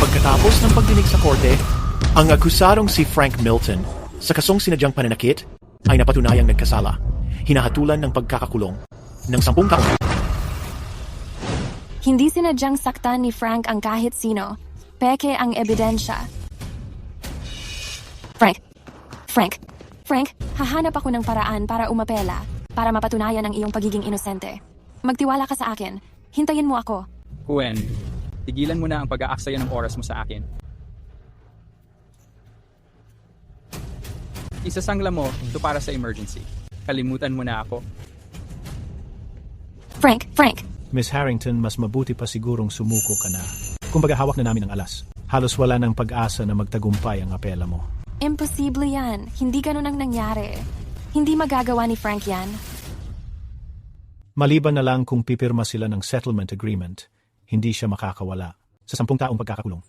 Pagkatapos ng pagdinig sa korte, ang akusadong si Frank Milton sa kasong sinadyang pananakit ay napatunayang nagkasala. Hinahatulan ng pagkakakulong ng 10 taon. Hindi sinadyang saktan ni Frank ang kahit sino. Peke ang ebidensya. Frank, hahanap ako ng paraan para umapela, para mapatunayan ang iyong pagiging inosente. Magtiwala ka sa akin. Hintayin mo ako. Gwen, tigilan mo na ang pag-aaksaya ng oras mo sa akin. Isasangla mo ito para sa emergency. Kalimutan mo na ako. Frank! Miss Harrington, mas mabuti pa sigurong sumuko ka na. Kumbaga hawak na namin ang alas. Halos wala ng pag-asa na magtagumpay ang apela mo. Imposible yan. Hindi ganun ang nangyari. Hindi magagawa ni Frank yan. Maliban na lang kung pipirma sila ng settlement agreement, hindi siya makakawala sa 10 taong pagkakakulong.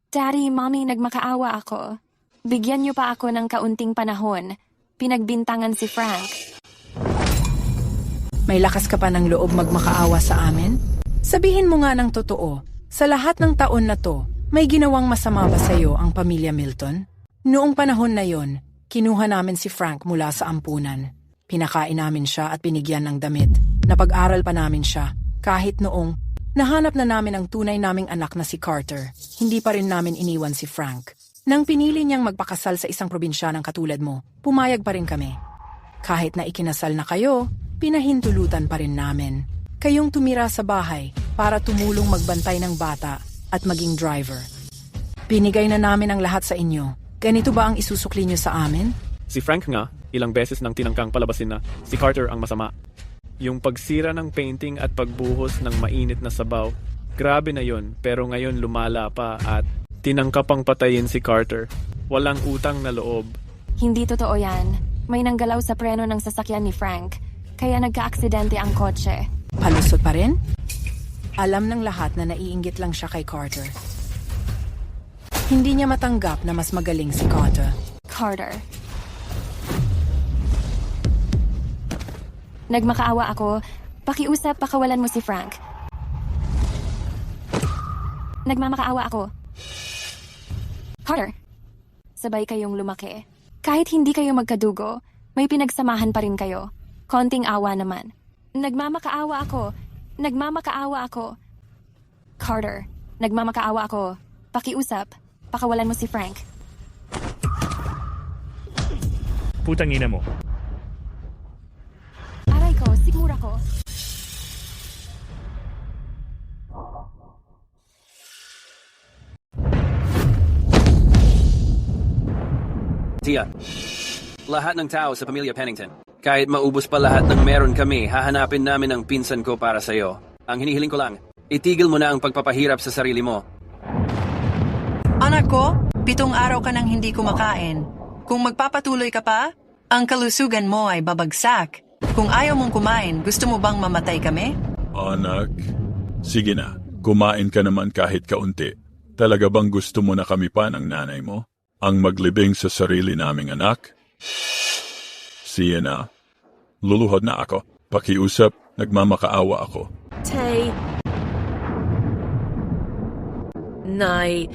Daddy, Mommy, nagmakaawa ako. Bigyan niyo pa ako ng kaunting panahon. Pinagbintangan si Frank. May lakas ka pa ng loob magmakaawa sa amin? Sabihin mo nga ng totoo, sa lahat ng taon na to, may ginawang masama ba sa'yo ang pamilya Milton? Noong panahon na yon, kinuha namin si Frank mula sa ampunan. Pinakain namin siya at binigyan ng damit. Napag-aral pa namin siya. Kahit noong nahanap na namin ang tunay naming anak na si Carter, hindi pa rin namin iniwan si Frank. Nang pinili niyang magpakasal sa isang probinsyanang katulad mo, pumayag pa rin kami. Kahit na ikinasal na kayo, pinahintulutan pa rin namin. Kayong tumira sa bahay para tumulong magbantay ng bata at maging driver. Binigay na namin ang lahat sa inyo. Ganito ba ang isusukli niyo sa amin? Si Frank nga, ilang beses nang tinangkang palabasin na si Carter ang masama. Yung pagsira ng painting at pagbuhos ng mainit na sabaw, grabe na yon, pero ngayon lumala pa at tinangka pang patayin si Carter. Walang utang na loob. Hindi totoo yan. May nanggalaw sa preno ng sasakyan ni Frank, kaya nagka-aksidente ang kotse. Palusot pa rin? Alam ng lahat na naiinggit lang siya kay Carter. Hindi niya matanggap na mas magaling si Carter. Nagmakaawa ako. Pakiusap, pakawalan mo si Frank. Nagmamakaawa ako. Carter, sabay kayong lumaki. Kahit hindi kayo magkadugo, may pinagsamahan pa rin kayo. Konting awa naman. Nagmamakaawa ako. Carter, nagmamakaawa ako. Pakiusap, pakawalan mo si Frank. Putang ina mo. Aray ko, sigmura ko. Tia, lahat ng tao sa pamilya Pennington. Kahit maubos pa lahat ng meron kami, hahanapin namin ang pinsan ko para sa'yo. Ang hinihiling ko lang, itigil mo na ang pagpapahirap sa sarili mo. Anak ko, 7 araw ka nang hindi kumakain. Kung magpapatuloy ka pa, ang kalusugan mo ay babagsak. Kung ayaw mong kumain, gusto mo bang mamatay kami? Anak, sige na, kumain ka naman kahit kaunti. Talaga bang gusto mo na kami pa ng nanay mo? Ang maglibing sa sarili naming anak? Siya na. Luluhod na ako. Pakiusap, nagmamakaawa ako. Tay. Nay.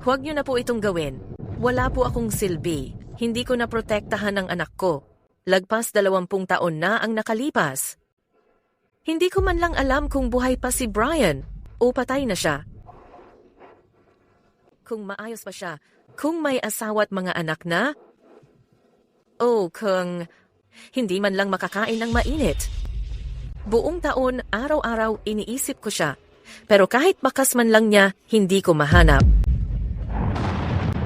Huwag niyo na po itong gawin. Wala po akong silbi. Hindi ko na protektahan ang anak ko. Lagpas 20 taon na ang nakalipas. Hindi ko man lang alam kung buhay pa si Brian o patay na siya. Kung maayos pa siya, kung may asawa at mga anak na, o kung hindi man lang makakain ng mainit. Buong taon, araw-araw iniisip ko siya. Pero kahit bakas man lang niya, hindi ko mahanap.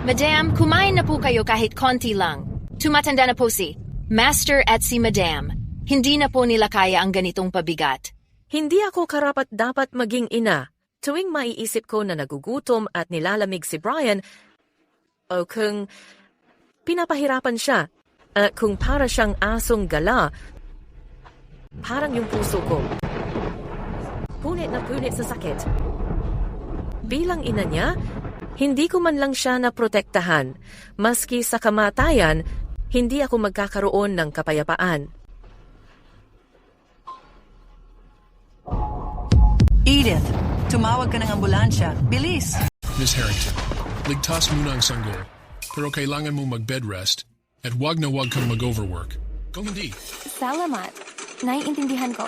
Madam, kumain na po kayo kahit konti lang. Tumatanda na po si Master at si Madam. Hindi na po nila kaya ang ganitong pabigat. Hindi ako karapat-dapat maging ina. Tuwing maiisip ko na nagugutom at nilalamig si Brian, o kung pinapahirapan siya, kung para siyang asong gala, parang yung puso ko. Punit na punit sa sakit. Bilang ina niya, hindi ko man lang siya naprotektahan. Maski sa kamatayan, hindi ako magkakaroon ng kapayapaan. Edith, Tumawag ka ng ambulansya. Bilis! Miss Harrington, ligtas muna ang sanggol. Pero kailangan mo mag-bed rest at wag na wag kang mag-overwork. Kung hindi, Salamat. Naiintindihan ko.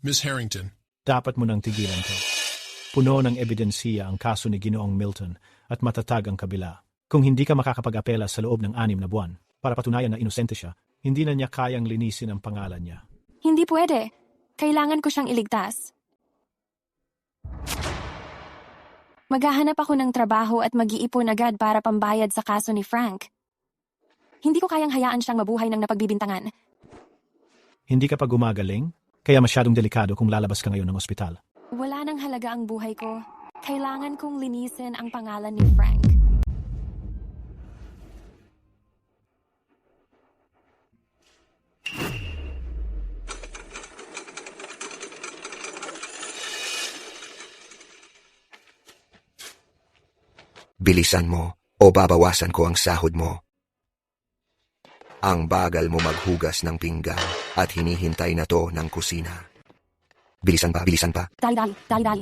Miss Harrington, Dapat mo nang tigilan to. Puno ng ebidensiya ang kaso ni Ginoong Milton at matatag ang kabila. Kung hindi ka makakapag-apela sa loob ng 6 na buwan para patunayan na inosente siya, hindi na niya kayang linisin ang pangalan niya. Hindi pwede. Kailangan ko siyang iligtas. Maghahanap ako ng trabaho at mag-iipon agad para pambayad sa kaso ni Frank. Hindi ko kayang hayaan siyang mabuhay ng napagbibintangan. Hindi ka pa gumagaling? Kaya masyadong delikado kung lalabas ka ngayon ng ospital. Wala nang halaga ang buhay ko. Kailangan kong linisin ang pangalan ni Frank. Bilisan mo o babawasan ko ang sahod mo. Ang bagal mo maghugas ng pinggan at hinihintay na to ng kusina. Bilisan pa, bilisan pa. Dali.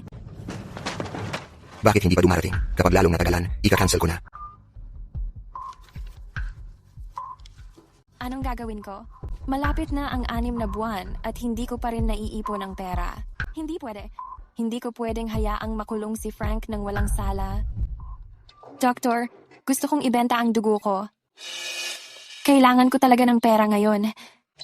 Bakit hindi pa dumarating? Kapag lalong natagalan, ika-cancel ko na. Anong gagawin ko? Malapit na ang 6 na buwan at hindi ko pa rin naiipon ang pera. Hindi pwede. Hindi ko pwedeng hayaang makulong si Frank ng walang sala. Doktor, gusto kong ibenta ang dugo ko. Kailangan ko talaga ng pera ngayon.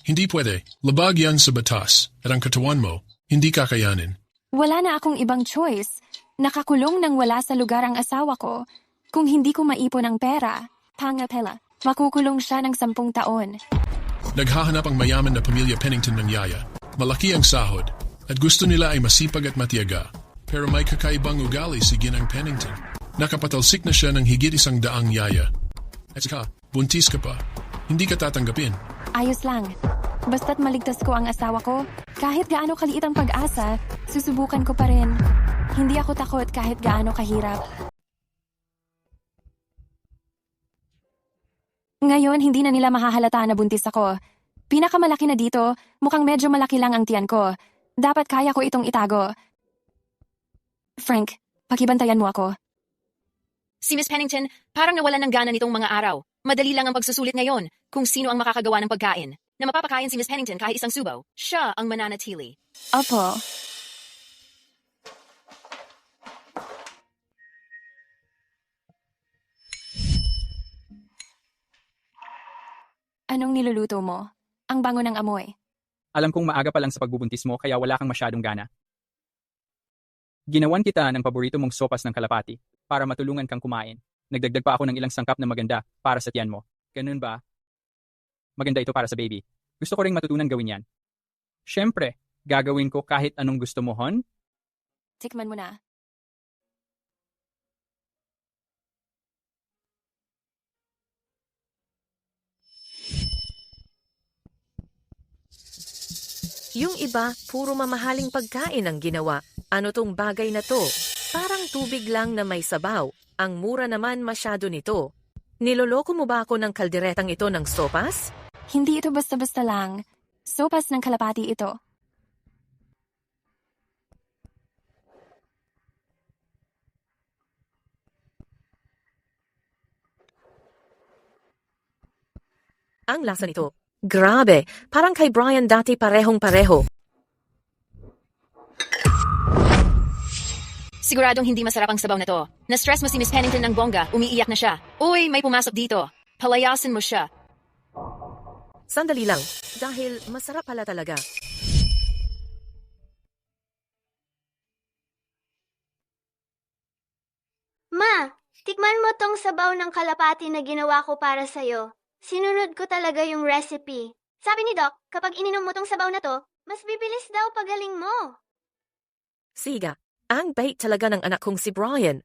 hindi pwede. Labag yan sa batas at ang katawan mo, hindi kakayanin. Wala na akong ibang choice. Nakakulong nang wala sa lugar ang asawa ko. Kung hindi ko maipon ang pera, pangapela, makukulong siya ng 10 taon. Naghahanap ang mayaman na pamilya Pennington ng yaya. Malaki ang sahod at gusto nila ay masipag at matiyaga. Pero may kakaibang ugali si Ginang Pennington. Nakapatalsik na siya ng higit 100 yaya. At saka, buntis ka pa. Hindi ka tatanggapin. Ayos lang. Basta't maligtas ko ang asawa ko, kahit gaano kaliit ang pag-asa, susubukan ko pa rin. Hindi ako takot kahit gaano kahirap. Ngayon, hindi na nila mahahalata na buntis ako. Pinakamalaki na dito, mukhang medyo malaki lang ang tiyan ko. Dapat kaya ko itong itago. Frank, pakibantayan mo ako. Si Miss Pennington, parang nawalan ng gana nitong mga araw. Madali lang ang pagsusulit ngayon kung sino ang makakagawa ng pagkain. Na mapapakain si Miss Pennington kahit isang subaw, siya ang mananatili. Opo. Anong niluluto mo? Ang bango ng amoy. Alam kong maaga pa lang sa pagbubuntis mo kaya wala kang masyadong gana. Ginawan kita ng paborito mong sopas ng kalapati para matulungan kang kumain. Nagdagdag pa ako ng ilang sangkap na maganda para sa tiyan mo. Ganun ba? Maganda ito para sa baby. Gusto ko ring matutunan gawin yan. Siyempre, gagawin ko kahit anong gusto mo, hon? Tikman mo na. Yung iba, puro mamahaling pagkain ang ginawa. Ano tong bagay na to? Parang tubig lang na may sabaw. Ang mura naman masyado nito. Niloloko mo ba ako ng kalderetang ito ng sopas? Hindi ito basta-basta lang. Sopas ng kalapati ito. Ang lasa nito. Grabe, parang kay Brian dati parehong-pareho. Siguradong hindi masarap ang sabaw na to. Na-stress mo si Miss Pennington ng bongga, umiiyak na siya. Uy, may pumasok dito. Palayasin mo siya. Sandali lang, dahil masarap pala talaga. Ma, tikman mo tong sabaw ng kalapati na ginawa ko para sa'yo. Sinunod ko talaga yung recipe. Sabi ni Doc, kapag ininom mo tong sabaw na to, mas bibilis daw pagaling mo. Siga, ang bait talaga ng anak kong si Brian.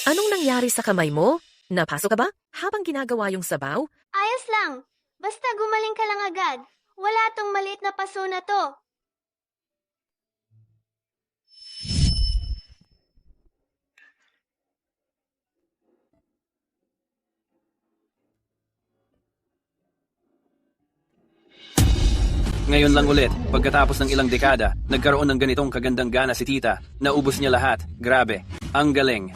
Anong nangyari sa kamay mo? Napasok ka ba habang ginagawa yung sabaw? Ayos lang. Basta gumaling ka lang agad. Wala tong maliit na paso na to. Ngayon lang ulit, pagkatapos ng ilang dekada, nagkaroon ng ganitong kagandang gana si tita. Naubos niya lahat. Grabe. Ang galing.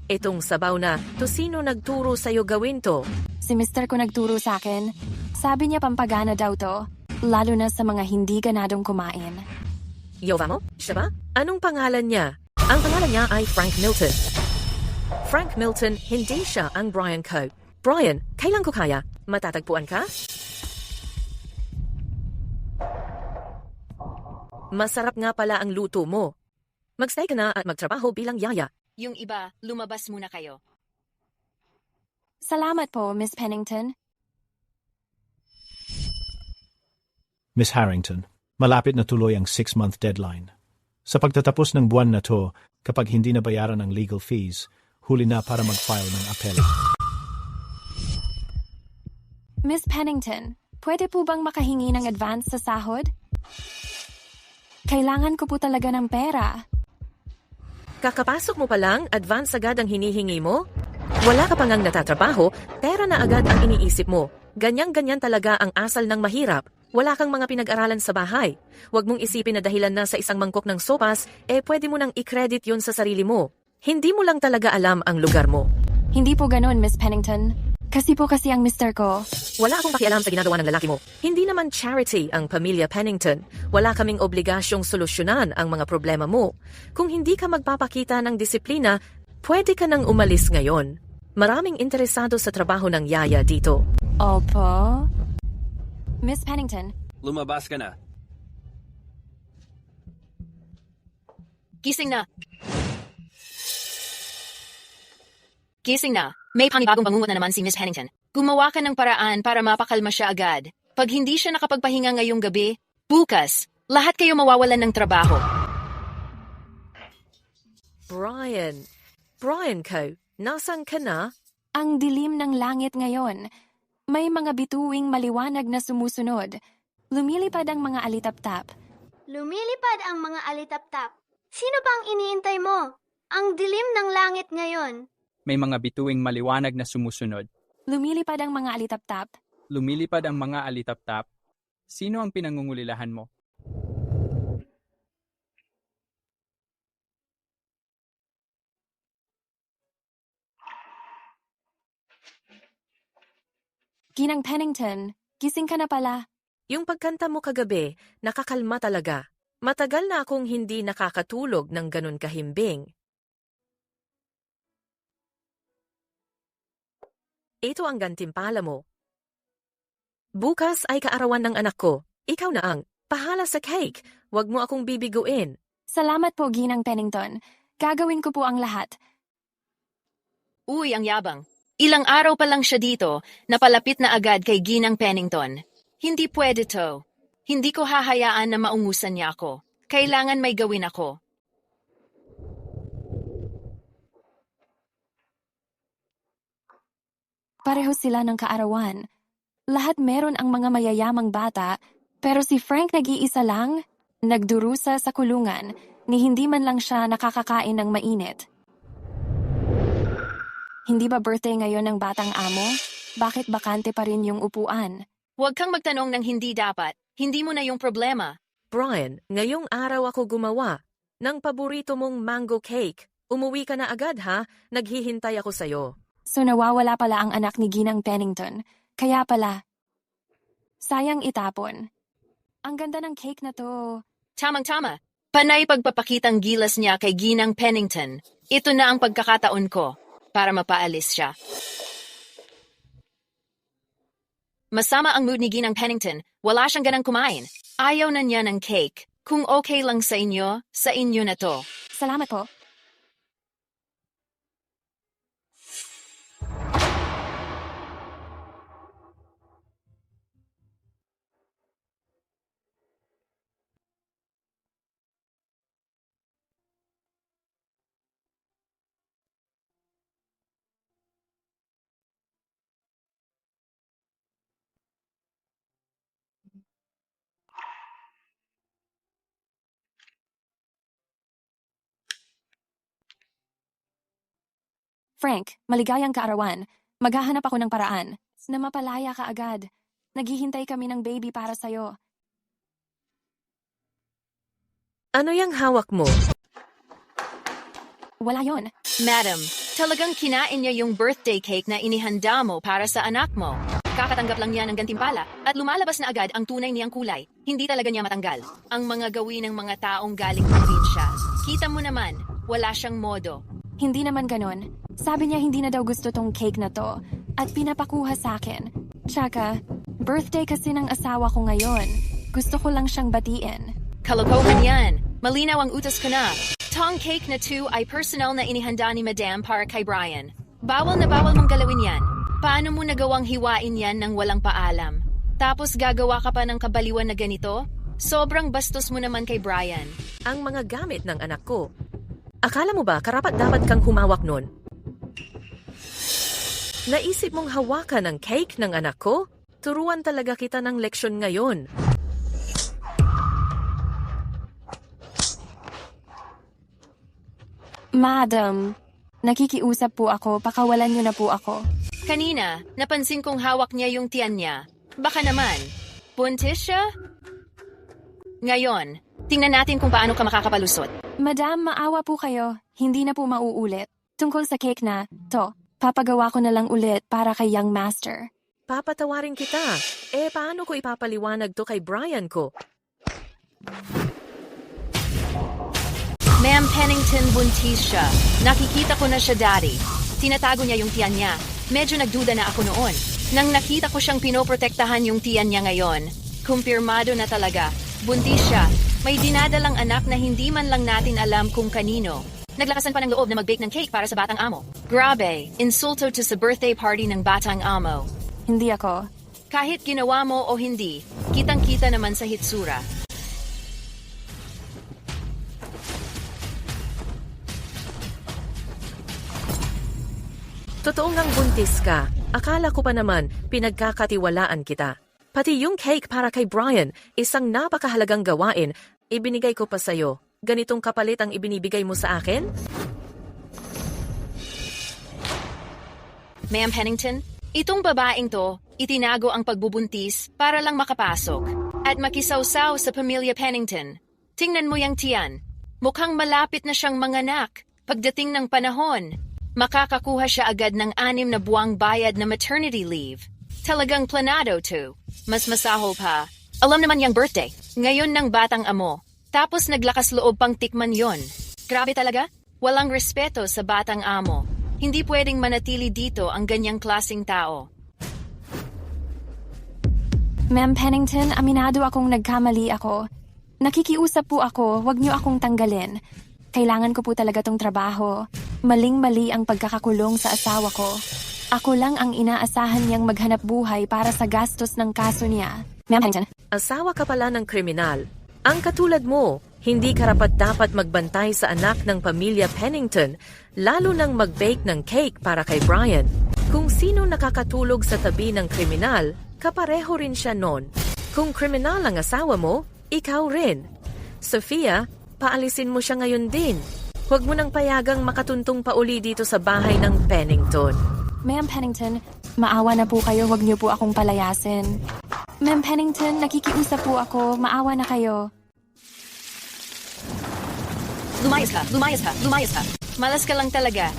Itong sabaw na, to sino nagturo sa'yo gawin to? Si Mr. ko nagturo sa akin. Sabi niya pampagana daw to, lalo na sa mga hindi ganadong kumain. Yova mo? Siya ba? Anong pangalan niya? Ang pangalan niya ay Frank Milton. Frank Milton, hindi siya ang Brian Coe. Brian, kailan ko kaya? Matatagpuan ka? Masarap nga pala ang luto mo. Magstay ka na at magtrabaho bilang yaya. Yung iba, lumabas muna kayo. Salamat po, Miss Pennington. Miss Harrington, malapit na tuloy ang 6-month deadline. Sa pagtatapos ng buwan na to, kapag hindi nabayaran ang legal fees, huli na para mag-file ng apela. Miss Pennington, pwede po bang makahingi ng advance sa sahod? Kailangan ko po talaga ng pera. Kakapasok mo pa lang, advance agad ang hinihingi mo? Wala ka pa ngang natatrabaho, pera na agad ang iniisip mo. Ganyan-ganyan talaga ang asal ng mahirap. Wala kang mga pinag-aralan sa bahay. Huwag mong isipin na dahilan na sa isang mangkok ng sopas, pwede mo nang i-credit yun sa sarili mo. Hindi mo lang talaga alam ang lugar mo. Hindi po ganun, Miss Pennington. Kasi ang Mr. ko. Wala akong pakialam sa ginagawa ng lalaki mo. Hindi naman charity ang pamilya Pennington. Wala kaming obligasyong solusyonan ang mga problema mo. Kung hindi ka magpapakita ng disiplina, pwede ka nang umalis ngayon. Maraming interesado sa trabaho ng yaya dito. Opo. Miss Pennington. Lumabas ka na. Gising na. Gising na. May panibagong bangungot na naman si Miss Pennington. Gumawa ka ng paraan para mapakalma siya agad. Pag hindi siya nakapagpahinga ngayong gabi, bukas, lahat kayo mawawalan ng trabaho. Brian Coe, nasan ka na? Ang dilim ng langit ngayon. May mga bituing maliwanag na sumusunod. Lumilipad ang mga alitap-tap. Lumilipad ang mga alitap-tap. Sino bang iniintay mo? Ang dilim ng langit ngayon. May mga bituing maliwanag na sumusunod. Lumilipad ang mga alitap-tap. Lumilipad ang mga alitap-tap. Sino ang pinangungulilahan mo? Ginang Pennington, gising ka na pala. Yung pagkanta mo kagabi, nakakalma talaga. Matagal na akong hindi nakakatulog ng ganun kahimbing. Ito ang gantimpala mo. Bukas ay kaarawan ng anak ko. Ikaw na ang pahala sa cake. Huwag mo akong bibiguin. Salamat po, Ginang Pennington. Gagawin ko po ang lahat. Uy, ang yabang. Ilang araw pa lang siya dito, napalapit na agad kay Ginang Pennington. Hindi pwede to. Hindi ko hahayaan na maungusan niya ako. Kailangan may gawin ako. Pareho sila ng kaarawan. Lahat meron ang mga mayayamang bata, pero si Frank nag-iisa lang, nagdurusa sa kulungan, ni hindi man lang siya nakakakain ng mainit. Hindi ba birthday ngayon ng batang amo? Bakit bakante pa rin yung upuan? Huwag kang magtanong ng hindi dapat. Hindi mo na yung problema. Brian, ngayong araw ako gumawa ng paborito mong mango cake. Umuwi ka na agad ha? Naghihintay ako sa'yo. So nawawala pala ang anak ni Ginang Pennington. Kaya pala, sayang itapon. Ang ganda ng cake na to. Tamang-tama. Panay pagpapakitang gilas niya kay Ginang Pennington. Ito na ang pagkakataon ko para mapaalis siya. Masama ang mood ni Ginang Pennington. Wala siyang ganang kumain. Ayaw na niya ng cake. Kung okay lang sa inyo na to. Salamat po. Frank, maligayang kaarawan. Maghahanap ako ng paraan na mapalaya ka agad. Naghihintay kami ng baby para sa'yo. Ano yung hawak mo? Wala yon. Madam, talagang kinain niya yung birthday cake na inihanda mo para sa anak mo. Kakatanggap lang niya ng gantimpala at lumalabas na agad ang tunay niyang kulay. Hindi talaga niya matanggal ang mga gawin ng mga taong galing probinsya. Kita mo naman, wala siyang modo. Hindi naman ganon. Sabi niya hindi na daw gusto tong cake na to at pinapakuha sa akin. Tsaka, birthday kasi ng asawa ko ngayon. Gusto ko lang siyang batiin. Kalokohan yan. Malinaw ang utos ko na. Tong cake na 2 ay personal na inihanda ni Madam para kay Brian. Bawal na bawal mong galawin yan. Paano mo nagawang hiwain yan ng walang paalam? Tapos gagawa ka pa ng kabaliwan na ganito? Sobrang bastos mo naman kay Brian. Ang mga gamit ng anak ko. Akala mo ba karapat-dapat kang humawak nun? Naisip mong hawakan ang cake ng anak ko? Turuan talaga kita ng leksyon ngayon. Madam, nakikiusap po ako, pakawalan niyo na po ako. Kanina, napansin kong hawak niya yung tiyan niya. Baka naman, buntis siya? Ngayon, tingnan natin kung paano ka makakapalusot. Madam, maawa po kayo. Hindi na po mauulit. Tungkol sa cake na, to, papagawa ko na lang ulit para kay Young Master. Papatawarin kita. Paano ko ipapaliwanag to kay Brian ko? Ma'am Pennington, buntis siya. Nakikita ko na siya, Daddy. Tinatago niya yung tiyan niya. Medyo nagduda na ako noon. Nang nakita ko siyang pinoprotektahan yung tiyan niya ngayon, kumpirmado na talaga. Buntis siya. May dinadalang anak na hindi man lang natin alam kung kanino. Naglakasan pa ng loob na mag-bake ng cake para sa batang amo. Grabe, insulto to sa birthday party ng batang amo. Hindi ako. Kahit ginawa mo o hindi, kitang-kita naman sa hitsura. Totoo ngang buntis ka. Akala ko pa naman pinagkakatiwalaan kita. Pati yung cake para kay Brian, isang napakahalagang gawain, ibinigay ko pa sa'yo. Ganitong kapalit ang ibinibigay mo sa akin? Ma'am Pennington, itong babaeng to, itinago ang pagbubuntis para lang makapasok at makisawsaw sa pamilya Pennington. Tingnan mo yung tiyan. Mukhang malapit na siyang manganak. Pagdating ng panahon, makakakuha siya agad ng 6 na buwang bayad na maternity leave. Talagang planado to. Mas masahol pa. Alam naman yung birthday. Ngayon ng batang amo. Tapos naglakas loob pang tikman yon. Grabe talaga. Walang respeto sa batang amo. Hindi pwedeng manatili dito ang ganyang klaseng tao. Ma'am Pennington, aminado akong nagkamali ako. Nakikiusap po ako, wag niyo akong tanggalin. Kailangan ko po talaga tong trabaho. Maling-mali ang pagkakakulong sa asawa ko. Ako lang ang inaasahan niyang maghanap buhay para sa gastos ng kaso niya. Ma'am Pennington. Asawa ka pala ng kriminal. Ang katulad mo, hindi karapat-dapat magbantay sa anak ng pamilya Pennington, lalo nang mag-bake ng cake para kay Brian. Kung sino nakakatulog sa tabi ng kriminal, kapareho rin siya nun. Kung kriminal ang asawa mo, ikaw rin. Sofia, paalisin mo siya ngayon din. Huwag mo nang payagang makatuntong pa uli dito sa bahay ng Pennington. Ma'am Pennington, maawa na po kayo, huwag niyo po akong palayasin. Ma'am Pennington, nakikiusap po ako, maawa na kayo. Lumayas ka, lumayas ka, lumayas ka. Malas ka lang talaga.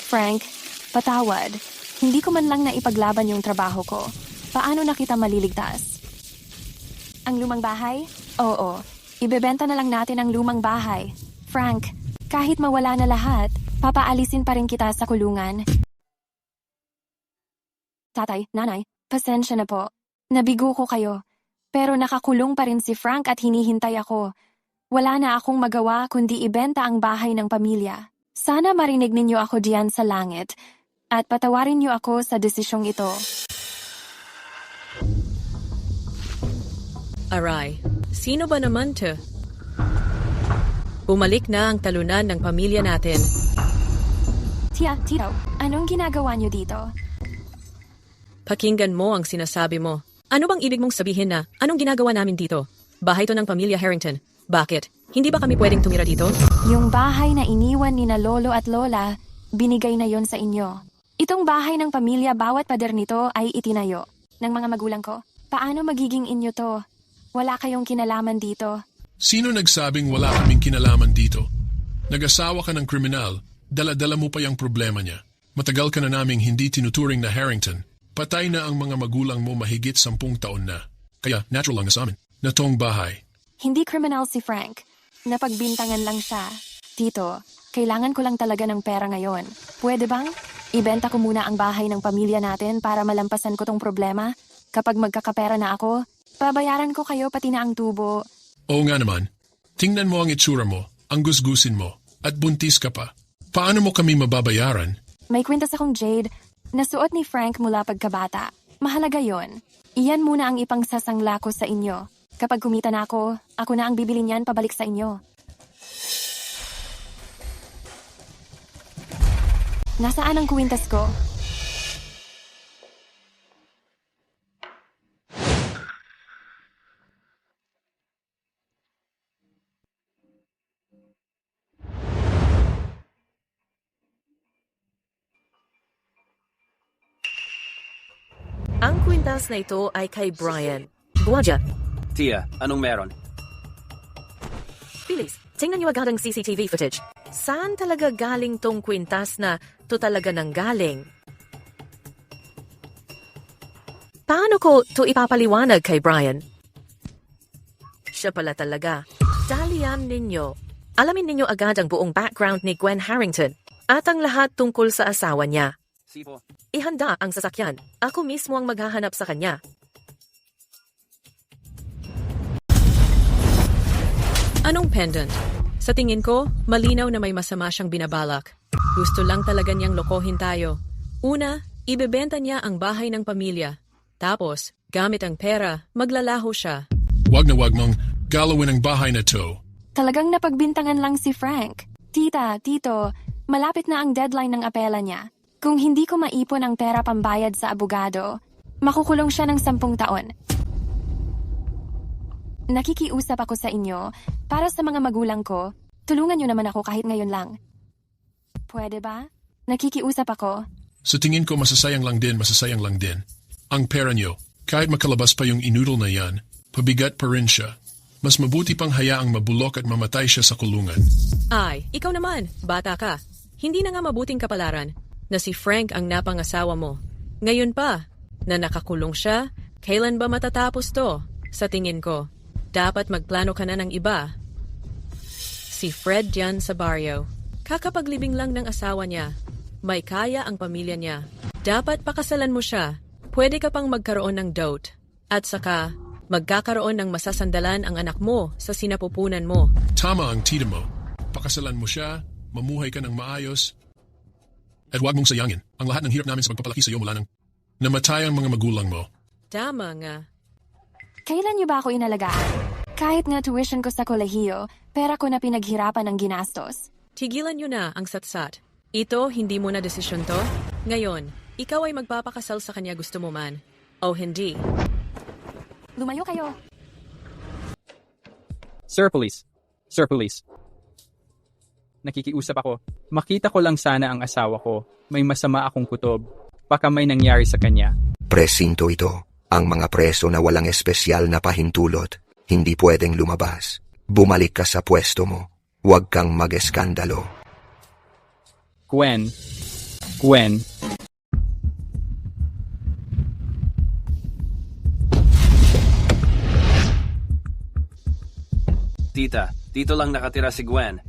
Frank, patawad. Hindi ko man lang naipaglaban yung trabaho ko. Paano na kita maliligtas? Ang lumang bahay? Oo. Ibebenta na lang natin ang lumang bahay. Frank, kahit mawala na lahat, papaalisin pa rin kita sa kulungan. Tatay, nanay, pasensya na po. Nabigo ko kayo. Pero nakakulong pa rin si Frank at hinihintay ako. Wala na akong magawa kundi ibenta ang bahay ng pamilya. Sana marinig ninyo ako diyan sa langit at patawarin niyo ako sa desisyong ito. Aray, sino ba naman to? Bumalik na ang talunan ng pamilya natin. Tito, anong ginagawa niyo dito? Pakinggan mo ang sinasabi mo. Ano bang ibig mong sabihin na anong ginagawa namin dito? Bahay to ng pamilya Harrington. Bakit? Hindi ba kami pwedeng tumira dito? Yung bahay na iniwan ni na lolo at lola, binigay na yon sa inyo. Itong bahay ng pamilya bawat pader nito ay itinayo ng mga magulang ko. Paano magiging inyo to? Wala kayong kinalaman dito. Sino nagsabing wala kaming kinalaman dito? Nag-asawa ka ng kriminal, dala-dala mo pa yung problema niya. Matagal ka na naming hindi tinuturing na Harrington. Patay na ang mga magulang mo mahigit 10 taon na. Kaya natural lang na sa amin na tong bahay. Hindi kriminal si Frank. Napagbintangan lang siya. Tito, kailangan ko lang talaga ng pera ngayon. Pwede bang? Ibenta ko muna ang bahay ng pamilya natin para malampasan ko tong problema. Kapag magkakapera na ako, babayaran ko kayo pati na ang tubo. Oo nga naman. Tingnan mo ang itsura mo, ang gusgusin mo, at buntis ka pa. Paano mo kami mababayaran? May kwintas akong jade na suot ni Frank mula pagkabata. Mahalaga yon. Iyan muna ang ipangsasangla ko sa inyo. Kapag kumita na ako na ang bibili niyan pabalik sa inyo. Nasaan ang kwintas ko? Ang kwintas na ito ay kay Brian. Buwadya. Tia, anong meron? Bilis, tingnan niyo agad ang CCTV footage. Saan talaga galing tong kwintas na to talaga nang galing? Paano ko to ipapaliwanag kay Brian? Siya pala talaga. Dalian ninyo. Alamin ninyo agad ang buong background ni Gwen Harrington at ang lahat tungkol sa asawa niya. Sipo. Ihanda ang sasakyan. Ako mismo ang maghahanap sa kanya. Anong pendant? Sa tingin ko, malinaw na may masama siyang binabalak. Gusto lang talaga niyang lokohin tayo. Una, ibebenta niya ang bahay ng pamilya. Tapos, gamit ang pera, maglalaho siya. Wag na wag mong galawin ang bahay na to. Talagang napagbintangan lang si Frank. Tita, tito, malapit na ang deadline ng apela niya. Kung hindi ko maipon ang pera pambayad sa abogado, makukulong siya ng 10 taon. Nakikiusap ako sa inyo, para sa mga magulang ko, tulungan niyo naman ako kahit ngayon lang. Pwede ba? Nakikiusap ako. Sa tingin ko masasayang lang din. Ang pera niyo, kahit makalabas pa yung inudol na yan, pabigat pa rin siya. Mas mabuti pang hayaang mabulok at mamatay siya sa kulungan. Ay, ikaw naman, bata ka. Hindi na nga mabuting kapalaran na si Frank ang napangasawa mo. Ngayon pa, na nakakulong siya, kailan ba matatapos to? Sa tingin ko, dapat magplano ka na ng iba. Si Fred yan sa baryo. Kakapaglibing lang ng asawa niya. May kaya ang pamilya niya. Dapat pakasalan mo siya. Pwede ka pang magkaroon ng dote. At saka, magkakaroon ng masasandalan ang anak mo sa sinapupunan mo. Tama ang tita mo. Pakasalan mo siya, mamuhay ka ng maayos, at huwag mong sayangin ang lahat ng hirap namin sa pagpapalaki sa iyo mula nang namatay ang mga magulang mo. Tama nga. Kailan niyo ba ako inalagaan? Kahit nga tuition ko sa kolehiyo, pera ko na pinaghirapan ng ginastos. Tigilan niyo na ang satsat. Ito, hindi mo na desisyon to. Ngayon, ikaw ay magpapakasal sa kanya gusto mo man. O hindi. Lumayo kayo. Sir Police. Nakikiusap ako. Makita ko lang sana ang asawa ko. May masama akong kutob. Baka may nangyari sa kanya. Presinto ito. Ang mga preso na walang espesyal na pahintulot, hindi pwedeng lumabas. Bumalik ka sa pwesto mo. Huwag kang mag-eskandalo. Gwen. Tita, dito lang nakatira si Gwen.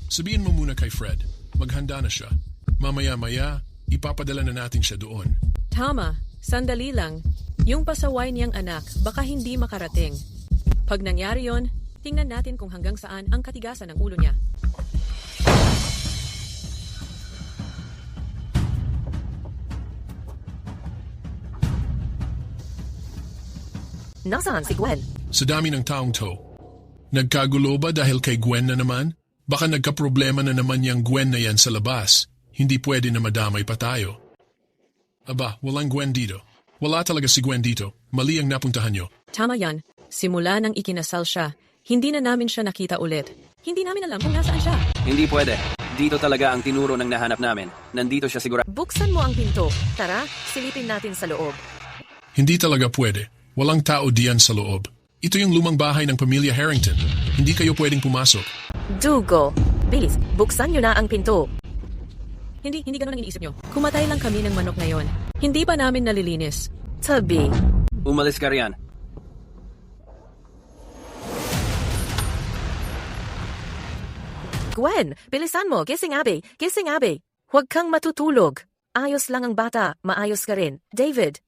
Sabihin mo muna kay Fred, maghanda na siya. Mamaya-maya, ipapadala na natin siya doon. Tama, sandali lang. Yung pasaway niyang anak, baka hindi makarating. Pag nangyari yon, tingnan natin kung hanggang saan ang katigasan ng ulo niya. Nasaan si Gwen? Sa dami ng taong to. Nagkagulo ba dahil kay Gwen na naman? Baka nagkaproblema na naman yung Gwen na yan sa labas. Hindi pwede na madamay pa tayo. Aba, walang Gwen dito. Wala talaga si Gwen dito. Mali ang napuntahan nyo. Tama yan. Simula nang ikinasal siya, hindi na namin siya nakita ulit. Hindi namin alam kung nasaan siya. Hindi pwede. Dito talaga ang tinuro ng nahanap namin. Nandito siya siguro. Buksan mo ang pinto. Tara, silipin natin sa loob. Hindi talaga pwede. Walang tao diyan sa loob. Ito yung lumang bahay ng pamilya Harrington. Hindi kayo pwedeng pumasok. Dugo. Bilis, buksan nyo na ang pinto. Hindi ganun ang iniisip nyo. Kumatay lang kami ng manok ngayon. Hindi pa namin nalilinis. Tabi. Umalis ka riyan. Gwen, bilisan mo. Gising Abby. Gising Abby. Huwag kang matutulog. Ayos lang ang bata. Maayos ka rin. David.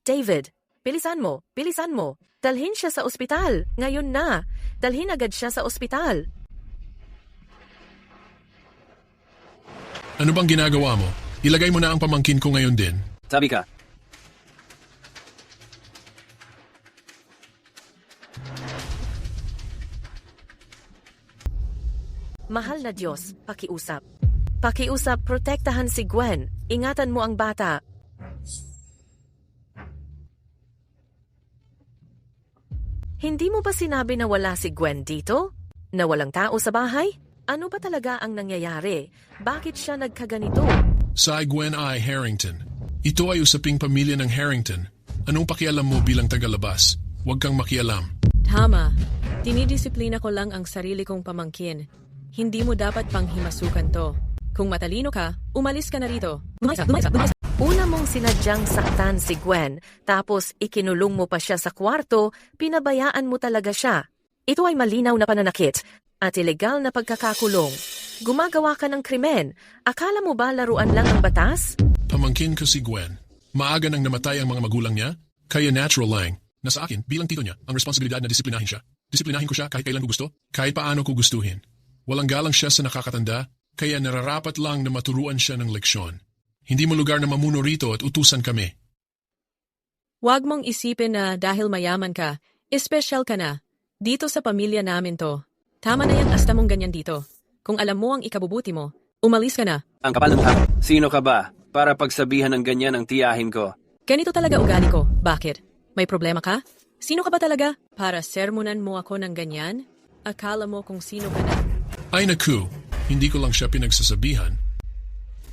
Bilisan mo. Dalhin siya sa ospital. Ngayon na. Dalhin agad siya sa ospital. Ano bang ginagawa mo? Ilagay mo na ang pamangkin ko ngayon din. Sabi ka. Mahal na Diyos, pakiusap. Pakiusap, protektahan si Gwen. Ingatan mo ang bata. Hindi mo ba sinabi na wala si Gwen dito? Na walang tao sa bahay? Ano ba talaga ang nangyayari? Bakit siya nagkaganito? Si Gwen I. Harrington. Ito ay usaping pamilya ng Harrington. Anong pakialam mo bilang tagalabas? Huwag kang makialam. Tama. Dinidisiplina ko lang ang sarili kong pamangkin. Hindi mo dapat panghimasukan to. Kung matalino ka, umalis ka na rito. Lumaysa. Una mong sinadyang saktan si Gwen, tapos ikinulong mo pa siya sa kwarto, pinabayaan mo talaga siya. Ito ay malinaw na pananakit at ilegal na pagkakakulong. Gumagawa ka ng krimen. Akala mo ba laruan lang ang batas? Pamangkin ko si Gwen. Maaga nang namatay ang mga magulang niya, kaya natural lang. Nasa akin, bilang tito niya, ang responsibilidad na disiplinahin siya. Disiplinahin ko siya kahit kailan ko gusto, kahit paano ko gustuhin. Walang galang siya sa nakakatanda, kaya nararapat lang na maturuan siya ng leksyon. Hindi mo lugar na mamuno rito at utusan kami. Huwag mong isipin na dahil mayaman ka, espesyal ka na. Dito sa pamilya namin to. Tama na yan hasta mong ganyan dito. Kung alam mo ang ikabubuti mo, umalis ka na. Ang kapal ng mukha. Sino ka ba para pagsabihan ng ganyan ang tiyahin ko? Ganito talaga ugali ko. Bakit? May problema ka? Sino ka ba talaga? Para sermonan mo ako ng ganyan? Akala mo kung sino ka na? Ay naku, hindi ko lang siya pinagsasabihan.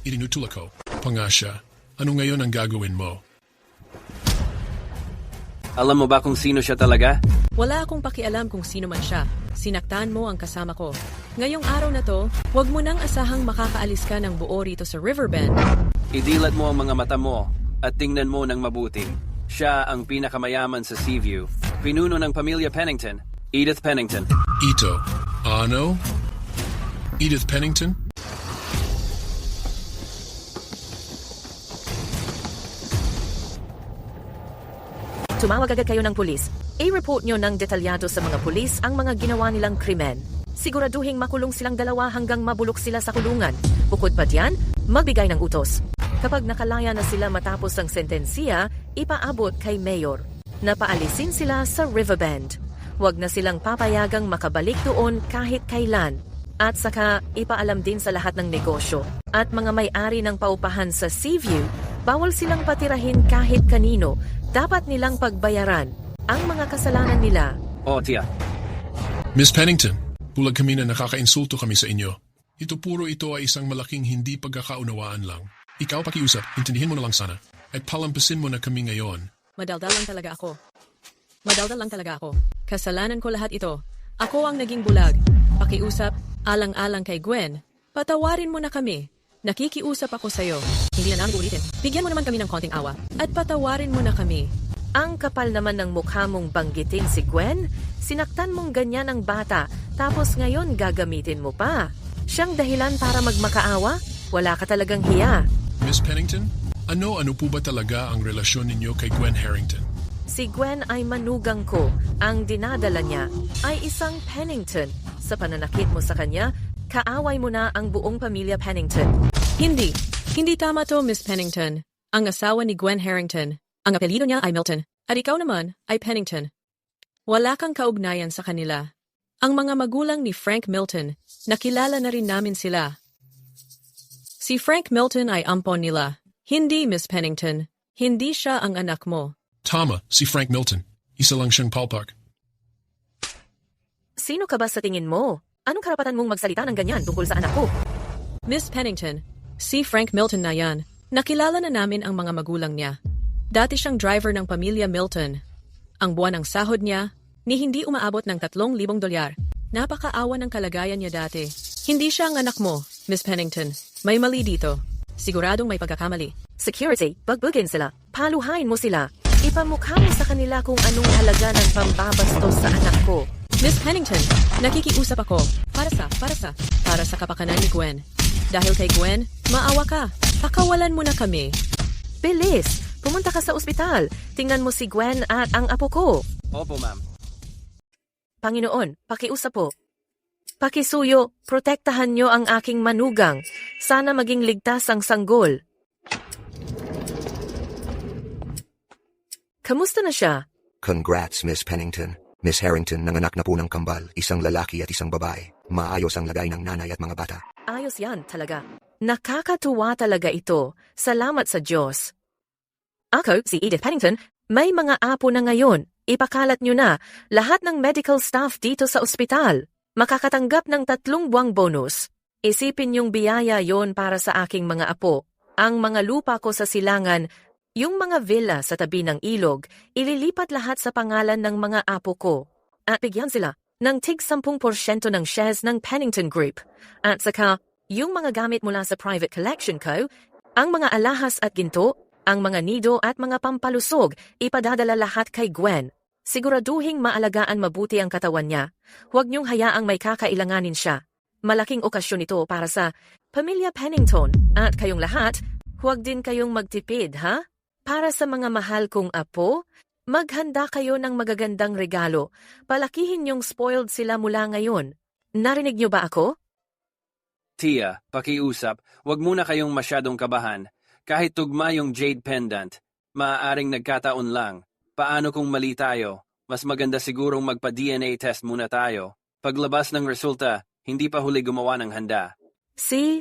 Irinutula ko. Panga siya. Ano ngayon ang gagawin mo? Alam mo ba kung sino siya talaga? Wala akong pakialam kung sino man siya. Sinaktan mo ang kasama ko. Ngayong araw na to, huwag mo nang asahang makakaalis ka ng buo rito sa Riverbend. Idilat mo ang mga mata mo at tingnan mo ng mabuti. Siya ang pinakamayaman sa Seaview. Pinuno ng pamilya Pennington, Edith Pennington. Ito. Ano? Edith Pennington? Tumawag agad kayo ng pulis. I-report nyo ng detalyado sa mga pulis ang mga ginawa nilang krimen. Siguraduhing makulong silang dalawa hanggang mabulok sila sa kulungan. Bukod pa diyan, magbigay ng utos. Kapag nakalaya na sila matapos ang sentensiya, ipaabot kay Mayor. Napaalisin sila sa Riverbend. Huwag na silang papayagang makabalik doon kahit kailan. At saka, ipaalam din sa lahat ng negosyo. At mga may-ari ng paupahan sa Seaview, bawal silang patirahin kahit kanino. Dapat nilang pagbayaran ang mga kasalanan nila. Oh, tiya. Miss Pennington, bulag kami na nakakainsulto kami sa inyo. Ito ay isang malaking hindi pagkakaunawaan lang. Ikaw pakiusap, intindihin mo na lang sana. At palampasin mo na kami ngayon. Madaldal lang talaga ako. Kasalanan ko lahat ito. Ako ang naging bulag. Pakiusap, alang-alang kay Gwen. Patawarin mo na kami. Nakikiusap ako sa'yo. Hindi na namin ulitin. Bigyan mo naman kami ng konting awa. At patawarin mo na kami. Ang kapal naman ng mukha mong banggitin si Gwen. Sinaktan mong ganyan ang bata. Tapos ngayon gagamitin mo pa. Siyang dahilan para magmakaawa? Wala ka talagang hiya. Miss Pennington, ano po ba talaga ang relasyon ninyo kay Gwen Harrington? Si Gwen ay manugang ko. Ang dinadala niya ay isang Pennington. Sa pananakit mo sa kanya, kaaway mo na ang buong pamilya Pennington. Hindi tama to, Miss Pennington. Ang asawa ni Gwen Harrington. Ang apelido niya ay Milton. At ikaw naman ay Pennington. Wala kang kaugnayan sa kanila. Ang mga magulang ni Frank Milton, nakilala na rin namin sila. Si Frank Milton ay ampon nila. Hindi, Miss Pennington. Hindi siya ang anak mo. Tama, si Frank Milton. Isa lang siyang palpak. Sino ka ba sa tingin mo? Anong karapatan mong magsalita ng ganyan tungkol sa anak ko? Miss Pennington, si Frank Milton na yan. Nakilala na namin ang mga magulang niya. Dati siyang driver ng pamilya Milton. Ang buwan ng sahod niya, ni hindi umaabot ng $3,000. Napakaawa ng kalagayan niya dati. Hindi siya ang anak mo, Miss Pennington. May mali dito. Siguradong may pagkakamali. Security, bagbugin sila. Paluhain mo sila. Ipamukha mo sa kanila kung anong halaga ng pambabastos sa anak ko. Miss Pennington, nakikiusap ako. Para sa kapakanan ni Gwen. Dahil kay Gwen, maawa ka. Pakawalan mo na kami. Bilis! Pumunta ka sa ospital. Tingnan mo si Gwen at ang apo ko. Opo, ma'am. Panginoon, pakiusap po. Pakisuyo, protektahan niyo ang aking manugang. Sana maging ligtas ang sanggol. Kamusta na siya? Congrats, Miss Pennington. Miss Harrington, nanganak na po ng kambal, isang lalaki at isang babae. Maayos ang lagay ng nanay at mga bata. Ayos yan talaga. Nakakatuwa talaga ito. Salamat sa Diyos. Ako, si Edith Pennington, may mga apo na ngayon. Ipakalat nyo na lahat ng medical staff dito sa ospital. Makakatanggap ng 3 buwang bonus. Isipin yung biyaya yon para sa aking mga apo. Ang mga lupa ko sa silangan, yung mga villa sa tabi ng ilog, ililipat lahat sa pangalan ng mga apo ko. At bigyan sila ng tig 10% ng shares ng Pennington Group. At saka, yung mga gamit mula sa private collection ko, ang mga alahas at ginto, ang mga nido at mga pampalusog, ipadadala lahat kay Gwen. Siguraduhing maalagaan mabuti ang katawan niya. Huwag niyong hayaang may kakailanganin siya. Malaking okasyon ito para sa pamilya Pennington. At kayong lahat, huwag din kayong magtipid, ha? Para sa mga mahal kong apo, maghanda kayo ng magagandang regalo. Palakihin niyong spoiled sila mula ngayon. Narinig niyo ba ako? Tia, pakiusap, wag muna kayong masyadong kabahan. Kahit tugma yung jade pendant, maaaring nagkataon lang. Paano kung mali tayo? Mas maganda sigurong magpa-DNA test muna tayo. Paglabas ng resulta, hindi pa huli gumawa ng handa. Si.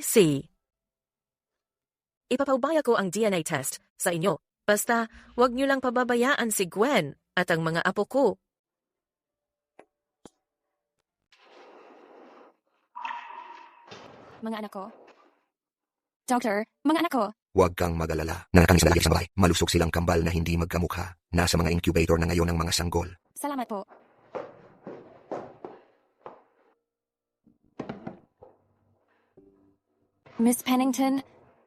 Ipapaubaya ko ang DNA test sa inyo. Basta, wag niyo lang pababayaan si Gwen at ang mga apo ko. Mga anak ko. Doctor, mga anak ko. Huwag kang mag-alala. Nanakanis na lagi sa bahay. Malusog silang kambal na hindi magkamukha. Nasa mga incubator na ngayon ang mga sanggol. Salamat po. Miss Pennington,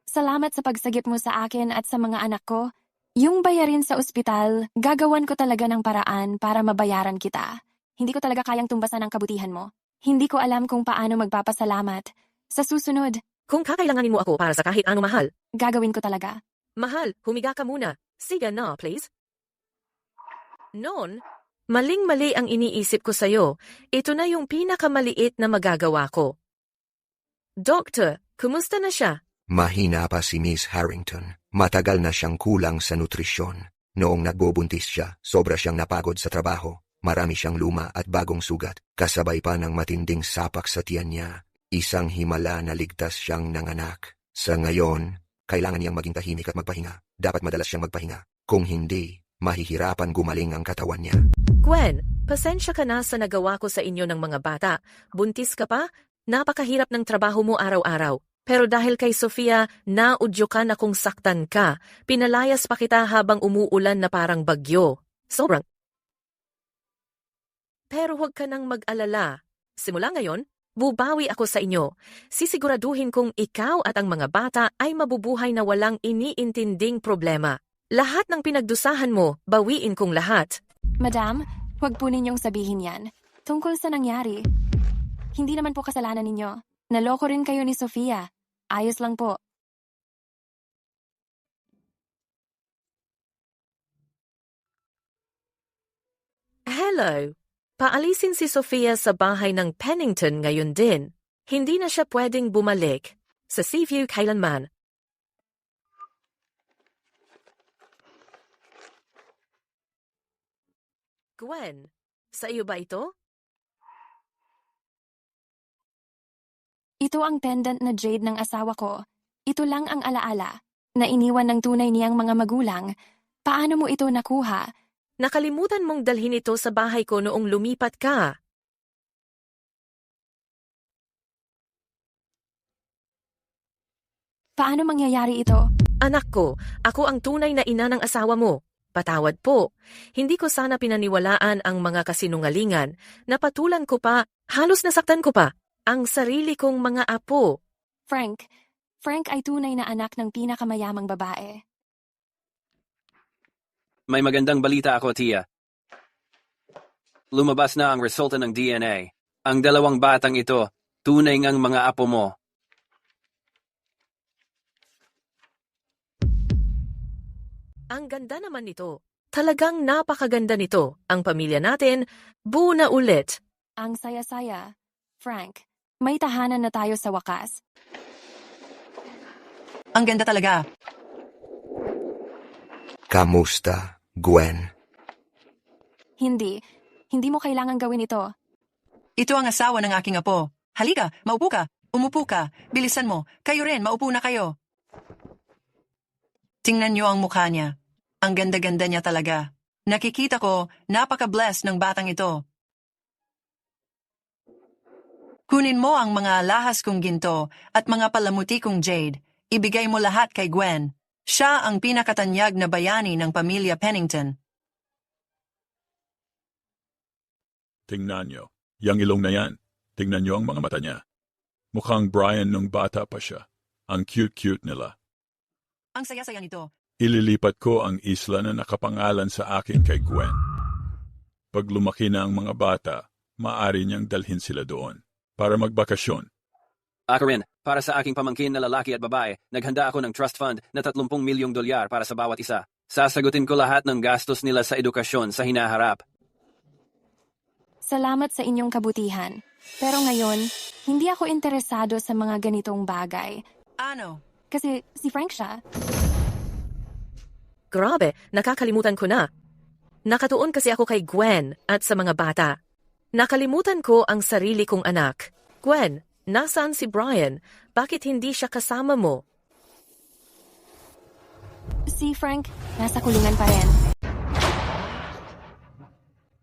salamat sa pagsagip mo sa akin at sa mga anak ko. Yung bayarin sa ospital, gagawan ko talaga ng paraan para mabayaran kita. Hindi ko talaga kayang tumbasan ang kabutihan mo. Hindi ko alam kung paano magpapasalamat. Sa susunod, kung kakailanganin mo ako para sa kahit ano mahal, gagawin ko talaga. Mahal, humiga ka muna. Sige na, please. Noon, maling-mali ang iniisip ko sa'yo. Ito na yung pinakamaliit na magagawa ko. Doctor, kumusta na siya? Mahina pa si Miss Harrington. Matagal na siyang kulang sa nutrisyon. Noong nagbubuntis siya, sobra siyang napagod sa trabaho. Marami siyang luma at bagong sugat. Kasabay pa ng matinding sapak sa tiyan niya. Isang himala na ligtas siyang nanganak. Sa ngayon, kailangan niyang maging tahimik at magpahinga. Dapat madalas siyang magpahinga. Kung hindi, mahihirapan gumaling ang katawan niya. Gwen, pasensya ka na sa nagawa ko sa inyo ng mga bata. Buntis ka pa? Napakahirap ng trabaho mo araw-araw. Pero dahil kay Sofia, naudyukan akong saktan ka. Pinalayas pa kita habang umuulan na parang bagyo. Sobrang. Pero huwag ka nang mag-alala. Simula ngayon, bubawi ako sa inyo. Sisiguraduhin kong ikaw at ang mga bata ay mabubuhay na walang iniintinding problema. Lahat ng pinagdusahan mo, bawiin kong lahat. Madam, huwag po ninyong sabihin yan. Tungkol sa nangyari. Hindi naman po kasalanan ninyo. Naloko rin kayo ni Sofia. Ayos lang po. Hello. Paalisin si Sofia sa bahay ng Pennington ngayon din. Hindi na siya pwedeng bumalik sa Seaview kailanman. Gwen, sa iyo ba ito? Ito ang pendant na jade ng asawa ko. Ito lang ang alaala. na iniwan ng tunay niyang mga magulang. Paano mo ito nakuha? Nakalimutan mong dalhin ito sa bahay ko noong lumipat ka. Paano mangyayari ito? Anak ko, ako ang tunay na ina ng asawa mo. Patawad po. Hindi ko sana pinaniwalaan ang mga kasinungalingan. Napatulan ko pa, halos nasaktan ko pa, ang sarili kong mga apo. Frank ay tunay na anak ng pinakamayamang babae. May magandang balita ako, Tia. Lumabas na ang resulta ng DNA. Ang dalawang batang ito, tunay ngang mga apo mo. Ang ganda naman nito. Talagang napakaganda nito. Ang pamilya natin, buo na ulit. Ang saya-saya. Frank, may tahanan na tayo sa wakas. Ang ganda talaga. Kamusta, Gwen? Hindi mo kailangan gawin ito. Ito ang asawa ng aking apo. Halika, maupo ka. Umupo ka. Bilisan mo. Kayo rin, maupo na kayo. Tingnan niyo ang mukha niya. Ang ganda-ganda niya talaga. Nakikita ko, napaka-blessed ng batang ito. Kunin mo ang mga lahas kong ginto at mga palamuti kong jade. Ibigay mo lahat kay Gwen. Siya ang pinakatanyag na bayani ng pamilya Pennington. Tingnan nyo. Yang ilong na yan. Tingnan nyo ang mga mata niya. Mukhang Brian nung bata pa siya. Ang cute-cute nila. Ang saya-saya nito. Ililipat ko ang isla na nakapangalan sa akin kay Gwen. Pag lumaki na ang mga bata, maaari niyang dalhin sila doon para magbakasyon. Ako rin, para sa aking pamangkin na lalaki at babae, naghanda ako ng trust fund na 30 milyong dolyar para sa bawat isa. Sasagutin ko lahat ng gastos nila sa edukasyon sa hinaharap. Salamat sa inyong kabutihan. Pero ngayon, hindi ako interesado sa mga ganitong bagay. Ano? Kasi si Frank siya. Grabe, nakakalimutan ko na. Nakatuon kasi ako kay Gwen at sa mga bata. Nakalimutan ko ang sarili kong anak. Gwen, nasaan si Brian? Bakit hindi siya kasama mo? Si Frank, nasa kulungan pa rin.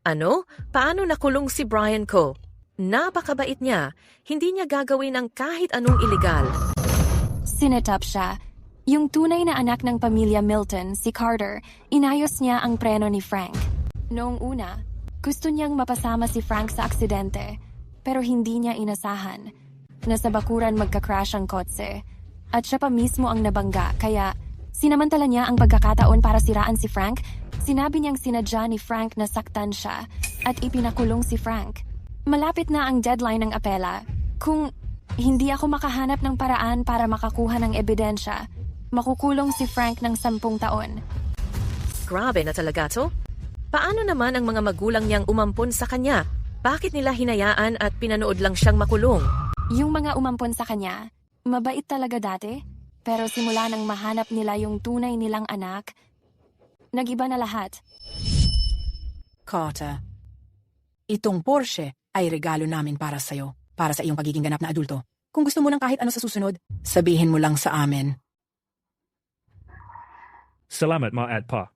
Ano? Paano nakulong si Brian ko? Napakabait niya. Hindi niya gagawin ang kahit anong iligal. Sinetap siya. Yung tunay na anak ng pamilya Milton, si Carter, inayos niya ang preno ni Frank. Noong una, gusto niyang mapasama si Frank sa aksidente, pero hindi niya inasahan. Nasa bakuran magka-crash ang kotse, at siya pa mismo ang nabangga, kaya sinamantala niya ang pagkakataon para siraan si Frank. Sinabi niyang sinadya ni Frank na saktan siya, at ipinakulong si Frank. Malapit na ang deadline ng apela. Kung hindi ako makahanap ng paraan para makakuha ng ebidensya, makukulong si Frank ng 10 taon. Grabe na talaga to. Paano naman ang mga magulang niyang umampon sa kanya? Bakit nila hinayaan at pinanood lang siyang makulong? Yung mga umampon sa kanya, mabait talaga dati. Pero simula nang mahanap nila yung tunay nilang anak, nag-iba na lahat. Carter, itong Porsche ay regalo namin para sa'yo, para sa iyong pagiging ganap na adulto. Kung gusto mo ng kahit ano sa susunod, sabihin mo lang sa amin. Salamat, Ma at Pa.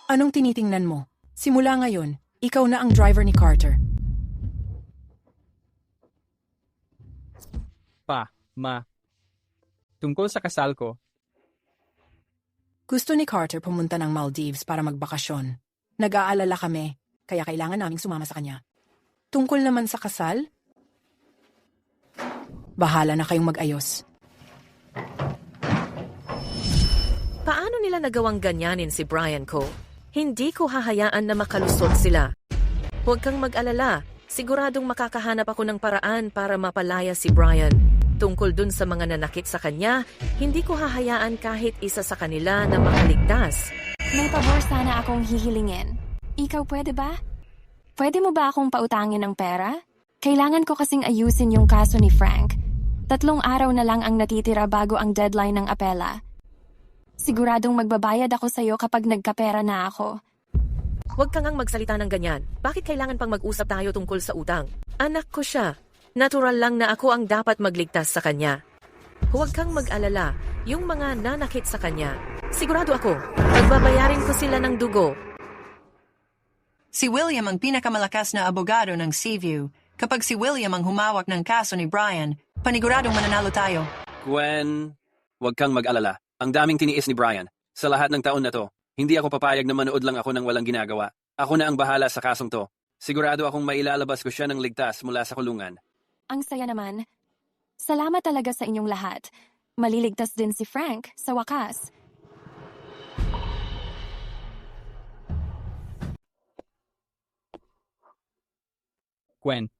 Anong tinitingnan mo? Simula ngayon, ikaw na ang driver ni Carter. Pa, Ma. Tungkol sa kasal ko, Gusto ni Carter pumunta ng Maldives para magbakasyon. Nag-aalala kami, kaya kailangan naming sumama sa kanya. Tungkol naman sa kasal, bahala na kayong mag-ayos. Paano nila nagawang ganyanin si Brian ko? Hindi ko hahayaan na makalusot sila. Huwag kang mag-alala. Siguradong makakahanap ako ng paraan para mapalaya si Brian. Tungkol dun sa mga nanakit sa kanya, hindi ko hahayaan kahit isa sa kanila na makaligtas. May pabor sana akong hihilingin. Ikaw pwede ba? Pwede mo ba akong pautangin ng pera? Kailangan ko kasing ayusin yung kaso ni Frank. 3 araw na lang ang natitira bago ang deadline ng apela. Siguradong magbabayad ako sa'yo kapag nagkapera na ako. Huwag kang ngang magsalita ng ganyan. Bakit kailangan pang mag-usap tayo tungkol sa utang? Anak ko siya. Natural lang na ako ang dapat magligtas sa kanya. Huwag kang mag-alala, yung mga nanakit sa kanya. Sigurado ako, pagbabayarin ko sila ng dugo. Si William ang pinakamalakas na abogado ng Seaview. Kapag si William ang humawak ng kaso ni Brian, paniguradong mananalo tayo. Gwen, huwag kang mag-alala. Ang daming tiniis ni Brian. Sa lahat ng taon na to, hindi ako papayag na manood lang ako ng walang ginagawa. Ako na ang bahala sa kasong to. Sigurado akong mailalabas ko siya ng ligtas mula sa kulungan. Ang saya naman. Salamat talaga sa inyong lahat. Maliligtas din si Frank sa wakas. Gwen,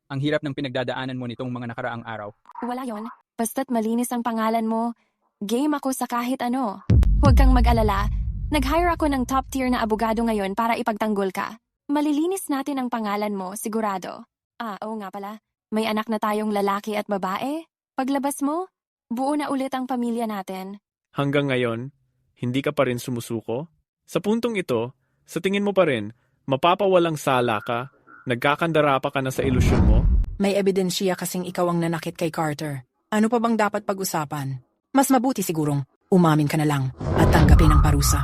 ang hirap ng pinagdadaanan mo nitong mga nakaraang araw. Wala yon. Basta't malinis ang pangalan mo. Game ako sa kahit ano. Huwag kang mag-alala. Nag-hire ako ng top tier na abogado ngayon para ipagtanggol ka. Malilinis natin ang pangalan mo, sigurado. Oo nga pala. May anak na tayong lalaki at babae. Paglabas mo, buo na ulit ang pamilya natin. Hanggang ngayon, hindi ka pa rin sumusuko? Sa puntong ito, sa tingin mo pa rin, mapapawalang sala ka? Nagkakandara pa ka na sa ilusyon mo? May ebidensya kasing ikaw ang nanakit kay Carter. Ano pa bang dapat pag-usapan? Mas mabuti sigurong umamin ka na lang at tanggapin ang parusa.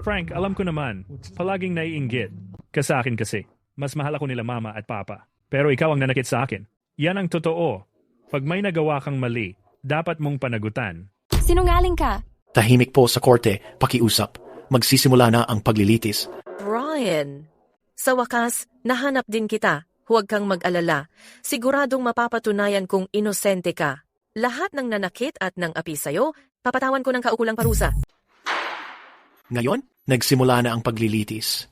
Frank, alam ko naman, palaging naiinggit ka sa akin kasi. Mas mahal ako nila mama at papa. Pero ikaw ang nanakit sa akin. Yan ang totoo. Pag may nagawa kang mali, dapat mong panagutan. Sinungaling ka. Tahimik po sa korte, pakiusap. Magsisimula na ang paglilitis. Brian, sa wakas, nahanap din kita. Huwag kang mag-alala. Siguradong mapapatunayan kung inosente ka. Lahat ng nanakit at ng api sa'yo, papatawan ko ng kaukulang parusa. Ngayon, nagsimula na ang paglilitis.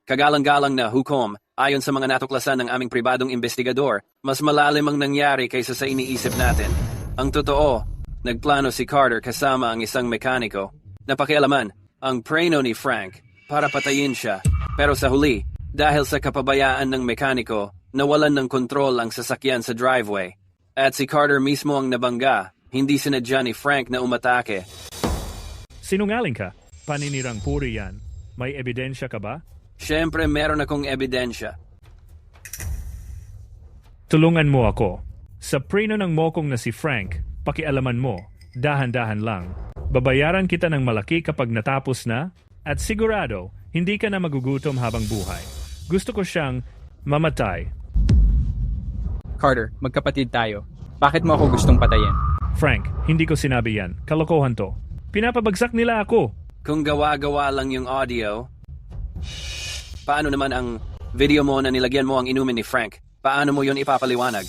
Kagalang-galang na hukom, ayon sa mga natuklasan ng aming pribadong investigador, mas malalim ang nangyari kaysa sa iniisip natin. Ang totoo, nagplano si Carter kasama ang isang mekaniko. Napakialaman, ang preno ni Frank, para patayin siya. Pero sa huli, dahil sa kapabayaan ng mekaniko, nawalan ng kontrol ang sasakyan sa driveway. At si Carter mismo ang nabangga, hindi sinadya ni Frank na umatake. Sinungaling ka. Paninirang puri yan. May ebidensya ka ba? Siyempre meron akong ebidensya. Tulungan mo ako. Sa preno ng mokong na si Frank, pakialaman mo, dahan-dahan lang. Babayaran kita ng malaki kapag natapos na, at sigurado, hindi ka na magugutom habang buhay. Gusto ko siyang mamatay. Carter, magkapatid tayo. Bakit mo ako gustong patayin? Frank, hindi ko sinabi yan. Kalokohan to. Pinapabagsak nila ako. Kung gawa-gawa lang yung audio, paano naman ang video mo na nilagyan mo ang inumin ni Frank? Paano mo yun ipapaliwanag?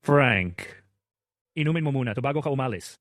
Frank, inumin mo muna to bago ka umalis.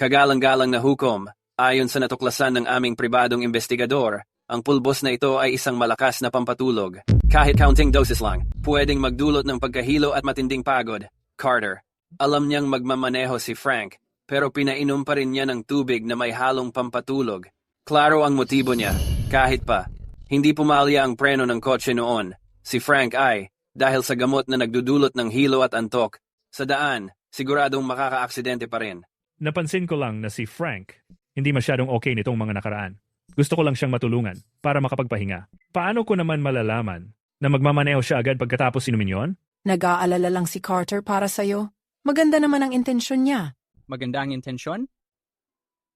Kagalang-galang na hukom, ayon sa natuklasan ng aming pribadong investigador, ang pulbos na ito ay isang malakas na pampatulog. Kahit counting doses lang, pwedeng magdulot ng pagkahilo at matinding pagod. Carter, alam niyang magmamaneho si Frank, pero pinainom pa rin niya ng tubig na may halong pampatulog. Klaro ang motibo niya, kahit pa. Hindi pumalya ang preno ng kotse noon. Si Frank ay, dahil sa gamot na nagdudulot ng hilo at antok, sa daan, siguradong makakaaksidente pa rin. Napansin ko lang na si Frank, hindi masyadong okay nitong mga nakaraan. Gusto ko lang siyang matulungan para makapagpahinga. Paano ko naman malalaman na magmamaneho siya agad pagkatapos inumin yon? Nag-aalala lang si Carter para sa'yo. Maganda naman ang intensyon niya. Maganda ang intensyon?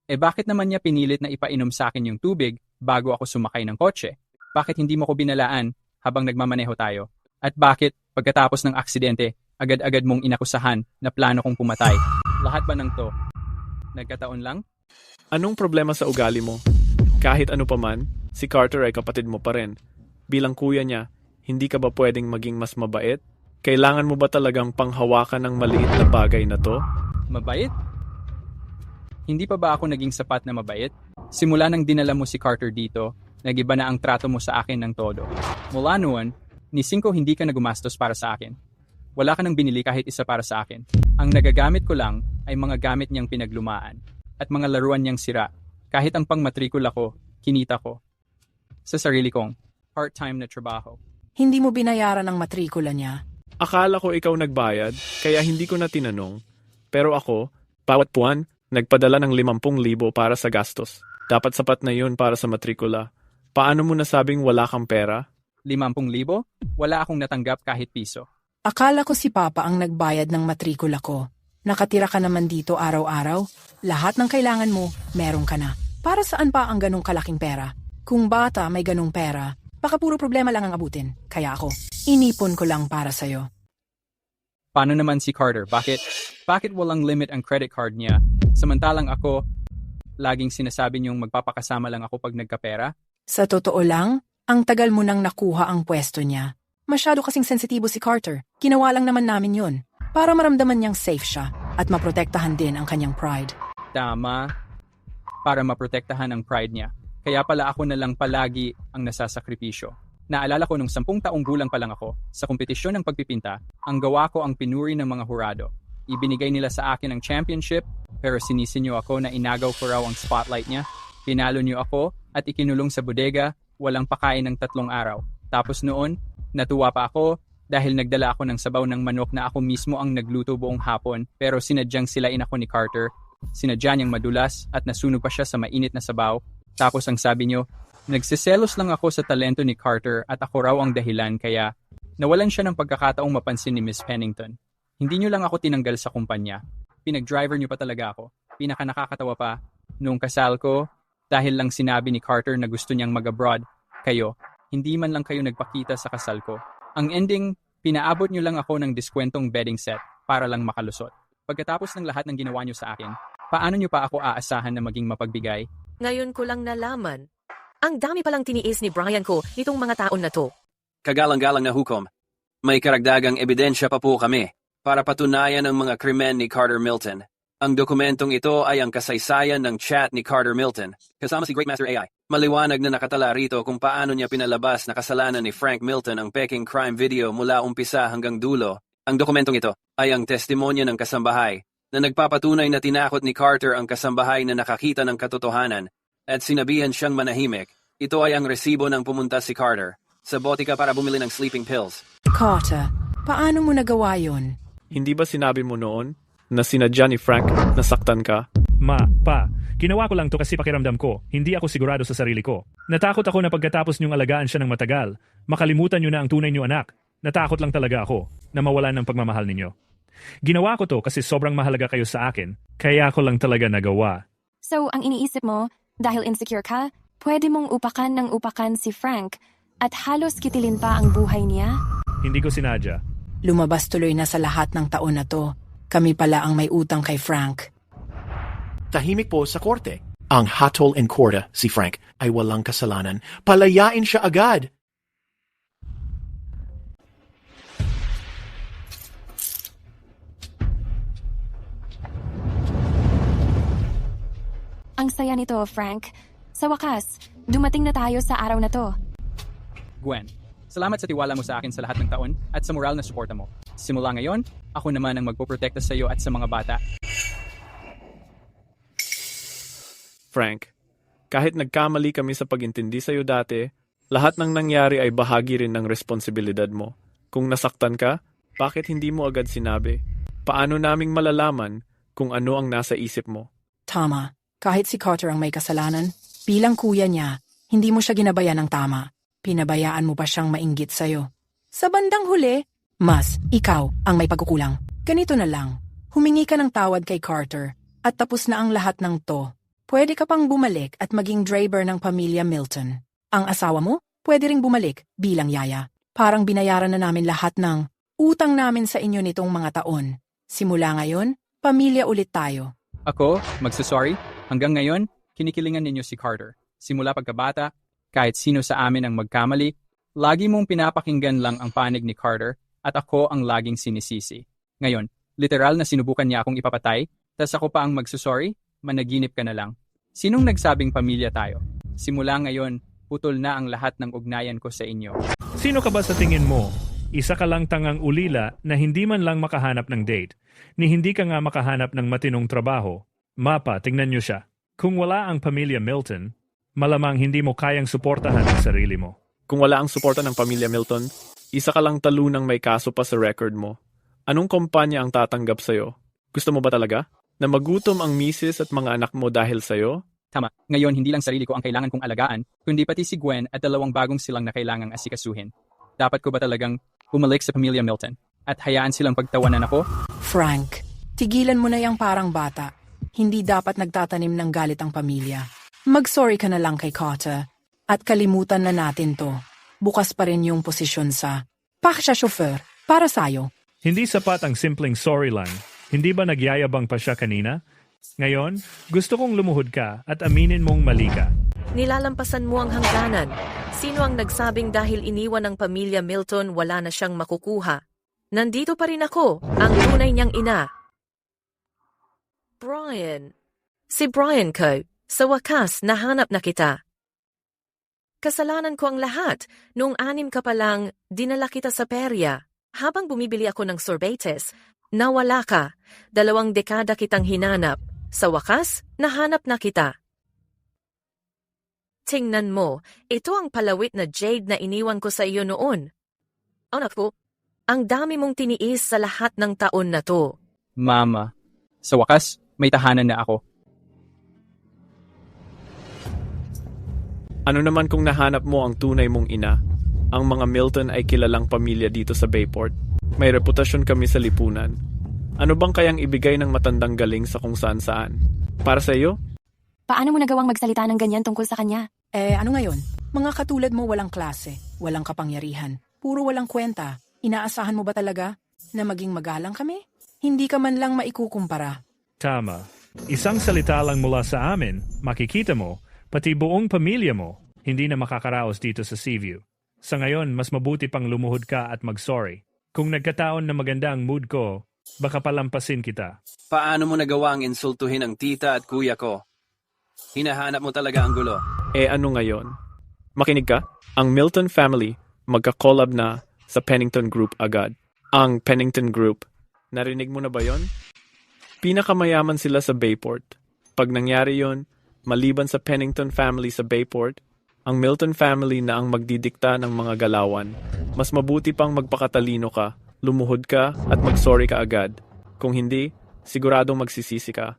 Bakit naman niya pinilit na ipainom sa akin yung tubig bago ako sumakay ng kotse? Bakit hindi mo ko binalaan habang nagmamaneho tayo? At bakit, pagkatapos ng aksidente, agad-agad mong inakusahan na plano kong pumatay? Lahat ba ng to? Nagkataon lang? Anong problema sa ugali mo? Kahit ano pa man, si Carter ay kapatid mo pa rin. Bilang kuya niya, hindi ka ba pwedeng maging mas mabait? Kailangan mo ba talagang panghawakan ng maliit na bagay na to? Mabait? Hindi pa ba ako naging sapat na mabait? Simula nang dinala mo si Carter dito, nagiba na ang trato mo sa akin ng todo. Mula noon, ni 5 hindi ka na gumastos para sa akin. Wala ka nang binili kahit isa para sa akin. Ang nagagamit ko lang ay mga gamit niyang pinaglumaan at mga laruan niyang sira. Kahit ang pangmatrikula ko, kinita ko. Sa sarili kong part-time na trabaho. Hindi mo binayaran ang matrikula niya. Akala ko ikaw nagbayad, kaya hindi ko na tinanong. Pero ako, bawat buwan, nagpadala ng 50,000 para sa gastos. Dapat sapat na yun para sa matrikula. Paano mo nasabing wala kang pera? 50,000? Wala akong natanggap kahit piso. Akala ko si Papa ang nagbayad ng matrikula ko. Nakatira ka naman dito araw-araw. Lahat ng kailangan mo, meron ka na. Para saan pa ang ganong kalaking pera? Kung bata may ganong pera, baka puro problema lang ang abutin. Kaya ako, inipon ko lang para sa'yo. Paano naman si Carter? Bakit walang limit ang credit card niya? Samantalang ako, laging sinasabi niyong magpapakasama lang ako pag nagkapera? Sa totoo lang, ang tagal mo nang nakuha ang pwesto niya. Masyado kasing sensitibo si Carter. Ginawa lang naman namin yun. Para maramdaman niyang safe siya at maprotektahan din ang kanyang pride. Tama. Para maprotektahan ang pride niya. Kaya pala ako na lang palagi ang nasasakripisyo. Naalala ko nung 10 taong gulang pa lang ako, sa kompetisyon ng pagpipinta, ang gawa ko ang pinuri ng mga hurado. Ibinigay nila sa akin ang championship, pero sinisinyo ako na inagaw ko raw ang spotlight niya. Pinalo niyo ako at ikinulong sa bodega, walang pakain ng 3 araw. Tapos noon, natuwa pa ako dahil nagdala ako ng sabaw ng manok na ako mismo ang nagluto buong hapon, pero sinadyang silain ako ni Carter. Sinadya niyang madulas at nasunog pa siya sa mainit na sabaw. Tapos ang sabi niyo, nagsiselos lang ako sa talento ni Carter at ako raw ang dahilan kaya nawalan siya ng pagkakataong mapansin ni Miss Pennington. Hindi niyo lang ako tinanggal sa kumpanya. Pinag-driver niyo pa talaga ako. Pinaka nakakatawa pa, noong kasal ko, dahil lang sinabi ni Carter na gusto niyang mag-abroad, kayo, hindi man lang kayo nagpakita sa kasal ko. Ang ending, pinaabot niyo lang ako ng diskwentong bedding set para lang makalusot. Pagkatapos ng lahat ng ginawa niyo sa akin, paano niyo pa ako aasahan na maging mapagbigay? Ngayon ko lang nalaman. Ang dami palang tiniis ni Brian ko nitong mga taon na to. Kagalang-galang na hukom. May karagdagang ebidensya pa po kami para patunayan ang mga krimen ni Carter Milton. Ang dokumentong ito ay ang kasaysayan ng chat ni Carter Milton, kasama si Great Master AI. Maliwanag na nakatala rito kung paano niya pinalabas na kasalanan ni Frank Milton ang peking crime video mula umpisa hanggang dulo. Ang dokumentong ito ay ang testimonya ng kasambahay na nagpapatunay na tinakot ni Carter ang kasambahay na nakakita ng katotohanan at sinabihan siyang manahimik. Ito ay ang resibo ng pumunta si Carter sa botika para bumili ng sleeping pills. Carter, paano mo nagawa yon? Hindi ba sinabi mo noon na sinadya ni Frank na saktan ka? Pa, ginawa ko lang to kasi pakiramdam ko, hindi ako sigurado sa sarili ko. Natakot ako na pagkatapos niyong alagaan siya ng matagal, makalimutan niyo na ang tunay niyo anak. Natakot lang talaga ako na mawalan ng pagmamahal ninyo. Ginawa ko to kasi sobrang mahalaga kayo sa akin, kaya ako lang talaga nagawa. So, ang iniisip mo, dahil insecure ka, pwede mong upakan ng upakan si Frank at halos kitilin pa ang buhay niya? Hindi ko sinadya. Lumabas tuloy na sa lahat ng taon na to. Kami pala ang may utang kay Frank. Tahimik po sa korte. Ang hatol in korte, si Frank, ay walang kasalanan. Palayain siya agad! Ang saya nito, Frank. Sa wakas, dumating na tayo sa araw na to. Gwen, salamat sa tiwala mo sa akin sa lahat ng taon at sa moral na suporta mo. Simula ngayon, ako naman ang magpoprotekta sa iyo at sa mga bata. Frank, kahit nagkamali kami sa pagintindi sa iyo dati, lahat ng nangyari ay bahagi rin ng responsibilidad mo. Kung nasaktan ka, bakit hindi mo agad sinabi? Paano naming malalaman kung ano ang nasa isip mo? Tama. Kahit si Carter ang may kasalanan, bilang kuya niya, hindi mo siya ginabayan ng tama. Pinabayaan mo pa siyang mainggit sa'yo. Sa bandang huli, ikaw ang may pagkukulang. Ganito na lang, humingi ka ng tawad kay Carter at tapos na ang lahat ng to. Pwede ka pang bumalik at maging driver ng pamilya Milton. Ang asawa mo, pwede ring bumalik bilang yaya. Parang binayaran na namin lahat ng utang namin sa inyo nitong mga taon. Simula ngayon, pamilya ulit tayo. Ako, magsasorry? Hanggang ngayon, kinikilingan ninyo si Carter. Simula pagkabata, kahit sino sa amin ang magkamali, lagi mong pinapakinggan lang ang panig ni Carter at ako ang laging sinisisi. Ngayon, literal na sinubukan niya akong ipapatay, tas ako pa ang magsasorry, managinip ka na lang. Sinong nagsabing pamilya tayo? Simula ngayon, putol na ang lahat ng ugnayan ko sa inyo. Sino ka ba sa tingin mo? Isa ka lang tangang ulila na hindi man lang makahanap ng date, ni hindi ka nga makahanap ng matinong trabaho. Mapa, tingnan niyo siya. Kung wala ang pamilya Milton, malamang hindi mo kayang suportahan ang sarili mo. Kung wala ang suporta ng pamilya Milton, isa ka lang talunang may kaso pa sa record mo. Anong kumpanya ang tatanggap sa'yo? Gusto mo ba talaga? Na magutom ang misis at mga anak mo dahil sa'yo? Tama, ngayon hindi lang sarili ko ang kailangan kong alagaan, kundi pati si Gwen at 2 bagong silang na kailangang asikasuhin. Dapat ko ba talagang bumalik sa pamilya Milton at hayaan silang pagtawanan ako? Frank, tigilan mo na yung parang bata. Hindi dapat nagtatanim ng galit ang pamilya. Mag-sorry ka na lang kay Carter at kalimutan na natin to. Bukas pa rin yung posisyon sa chauffeur para sa'yo. Hindi sapat ang simpleng sorry lang. Hindi ba nagyayabang pa siya kanina? Ngayon, gusto kong lumuhod ka at aminin mong mali ka. Nilalampasan mo ang hangganan. Sino ang nagsabing dahil iniwan ng pamilya Milton wala na siyang makukuha? Nandito pa rin ako, ang tunay niyang ina. Brian. Si Brian ko. Sa wakas, nahanap na kita. Kasalanan ko ang lahat. Noong 6 ka pa lang, dinala kita sa perya. Habang bumibili ako ng sorbetes, nawala ka. 2 dekada kitang hinanap. Sa wakas, nahanap na kita. Tingnan mo, ito ang palawit na jade na iniwan ko sa iyo noon. Anak ko, ang dami mong tiniis sa lahat ng taon na to. Mama, sa wakas, may tahanan na ako. Ano naman kung nahanap mo ang tunay mong ina? Ang mga Milton ay kilalang pamilya dito sa Bayport. May reputasyon kami sa lipunan. Ano bang kayang ibigay ng matandang galing sa kung saan-saan? Para sa iyo? Paano mo nagawang magsalita ng ganyan tungkol sa kanya? Ano ngayon? Mga katulad mo walang klase, walang kapangyarihan, puro walang kwenta. Inaasahan mo ba talaga na maging magalang kami? Hindi ka man lang maikukumpara. Tama. Isang salita lang mula sa amin, makikita mo, pati buong pamilya mo, hindi na makakaraos dito sa Seaview. Sa ngayon, mas mabuti pang lumuhod ka at mag-sorry. Kung nagkataon na maganda ang mood ko, baka palampasin kita. Paano mo nagawa ang insultuhin ang tita at kuya ko? Hinahanap mo talaga ang gulo. Ano ngayon? Makinig ka? Ang Milton family magka-collab na sa Pennington Group agad. Ang Pennington Group. Narinig mo na ba yon? Pinakamayaman sila sa Bayport. Pag nangyari yon, maliban sa Pennington family sa Bayport, ang Milton family na ang magdidikta ng mga galawan. Mas mabuti pang magpakatalino ka, lumuhod ka at mag-sorry ka agad. Kung hindi, siguradong magsisisi ka.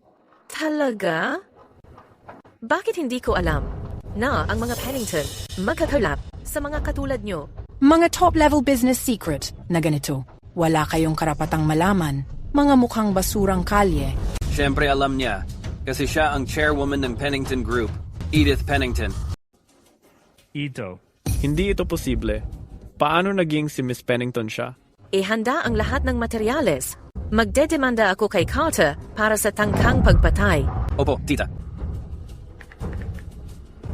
Talaga? Bakit hindi ko alam na ang mga Pennington magkakalap sa mga katulad nyo? Mga top-level business secret na ganito. Wala kayong karapatang malaman. Mga mukhang basurang kalye. Siyempre alam niya, kasi siya ang chairwoman ng Pennington Group, Edith Pennington. Ito. Hindi ito posible. Paano naging si Miss Pennington siya? Ihanda ang lahat ng materyales. Magdedemanda ako kay Carter para sa tangkang pagpatay. Opo, tita.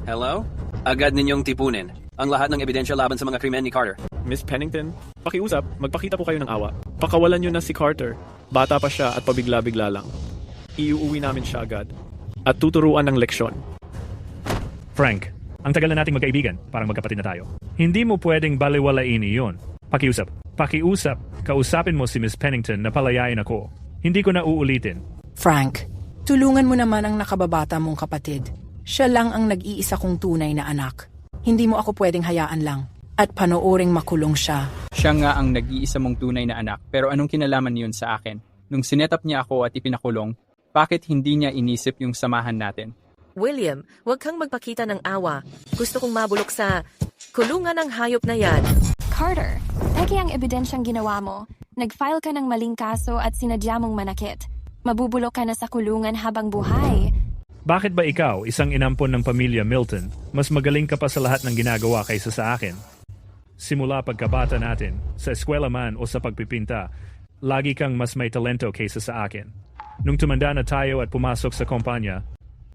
Hello? Agad ninyong tipunin ang lahat ng ebidensya laban sa mga krimen ni Carter. Miss Pennington, pakiusap, magpakita po kayo ng awa. Pakawalan niyo na si Carter. Bata pa siya at pabigla-bigla lang. Iuuwi namin siya agad. At tuturuan ng leksyon. Frank, ang tagal na nating magkaibigan, parang magkapatid na tayo. Hindi mo pwedeng baliwalain iyon. Pakiusap, kausapin mo si Miss Pennington na palayain ako. Hindi ko na uulitin. Frank, tulungan mo naman ang nakababata mong kapatid. Siya lang ang nag-iisa kong tunay na anak. Hindi mo ako pwedeng hayaan lang. At panooring makulong siya. Siya nga ang nag-iisa mong tunay na anak, pero anong kinalaman niyon sa akin? Nung sinetap niya ako at ipinakulong, bakit hindi niya inisip yung samahan natin? William, huwag kang magpakita ng awa. Gusto kong mabulok sa kulungan ng hayop na yan. Carter, peke ang ebidensyang ginawa mo. Nag-file ka ng maling kaso at sinadya mong manakit. Mabubulok ka na sa kulungan habang buhay. Bakit ba ikaw, isang inampon ng pamilya Milton, mas magaling ka pa sa lahat ng ginagawa kaysa sa akin? Simula pagkabata natin, sa eskwela man o sa pagpipinta, lagi kang mas may talento kaysa sa akin. Nung tumanda na tayo at pumasok sa kumpanya,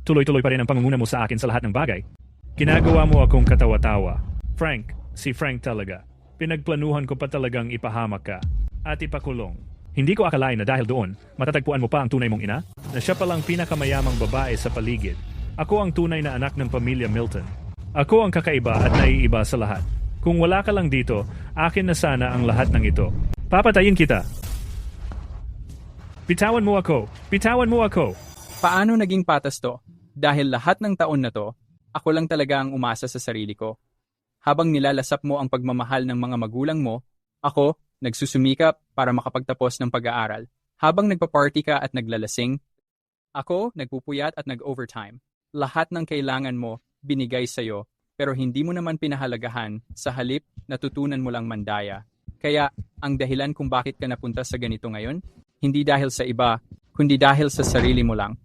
tuloy-tuloy pa rin ang pangunguna mo sa akin sa lahat ng bagay. Ginagawa mo akong katawa-tawa. Frank, si Frank talaga. Pinagplanuhan ko pa talagang ipahamak ka at ipakulong. Hindi ko akalain na dahil doon, matatagpuan mo pa ang tunay mong ina, na siya palang pinakamayamang babae sa paligid. Ako ang tunay na anak ng pamilya Milton. Ako ang kakaiba at naiiba sa lahat. Kung wala ka lang dito, akin na sana ang lahat ng ito. Papatayin kita. Bitawan mo ako! Bitawan mo ako! Paano naging patas to? Dahil lahat ng taon na to, ako lang talaga ang umasa sa sarili ko. Habang nilalasap mo ang pagmamahal ng mga magulang mo, ako, nagsusumikap para makapagtapos ng pag-aaral. Habang nagpa-party ka at naglalasing, ako, nagpupuyat at nag-overtime. Lahat ng kailangan mo, binigay sa'yo, pero hindi mo naman pinahalagahan, sa halip, natutunan mo lang mandaya. Kaya, ang dahilan kung bakit ka napunta sa ganito ngayon, hindi dahil sa iba, kundi dahil sa sarili mo lang.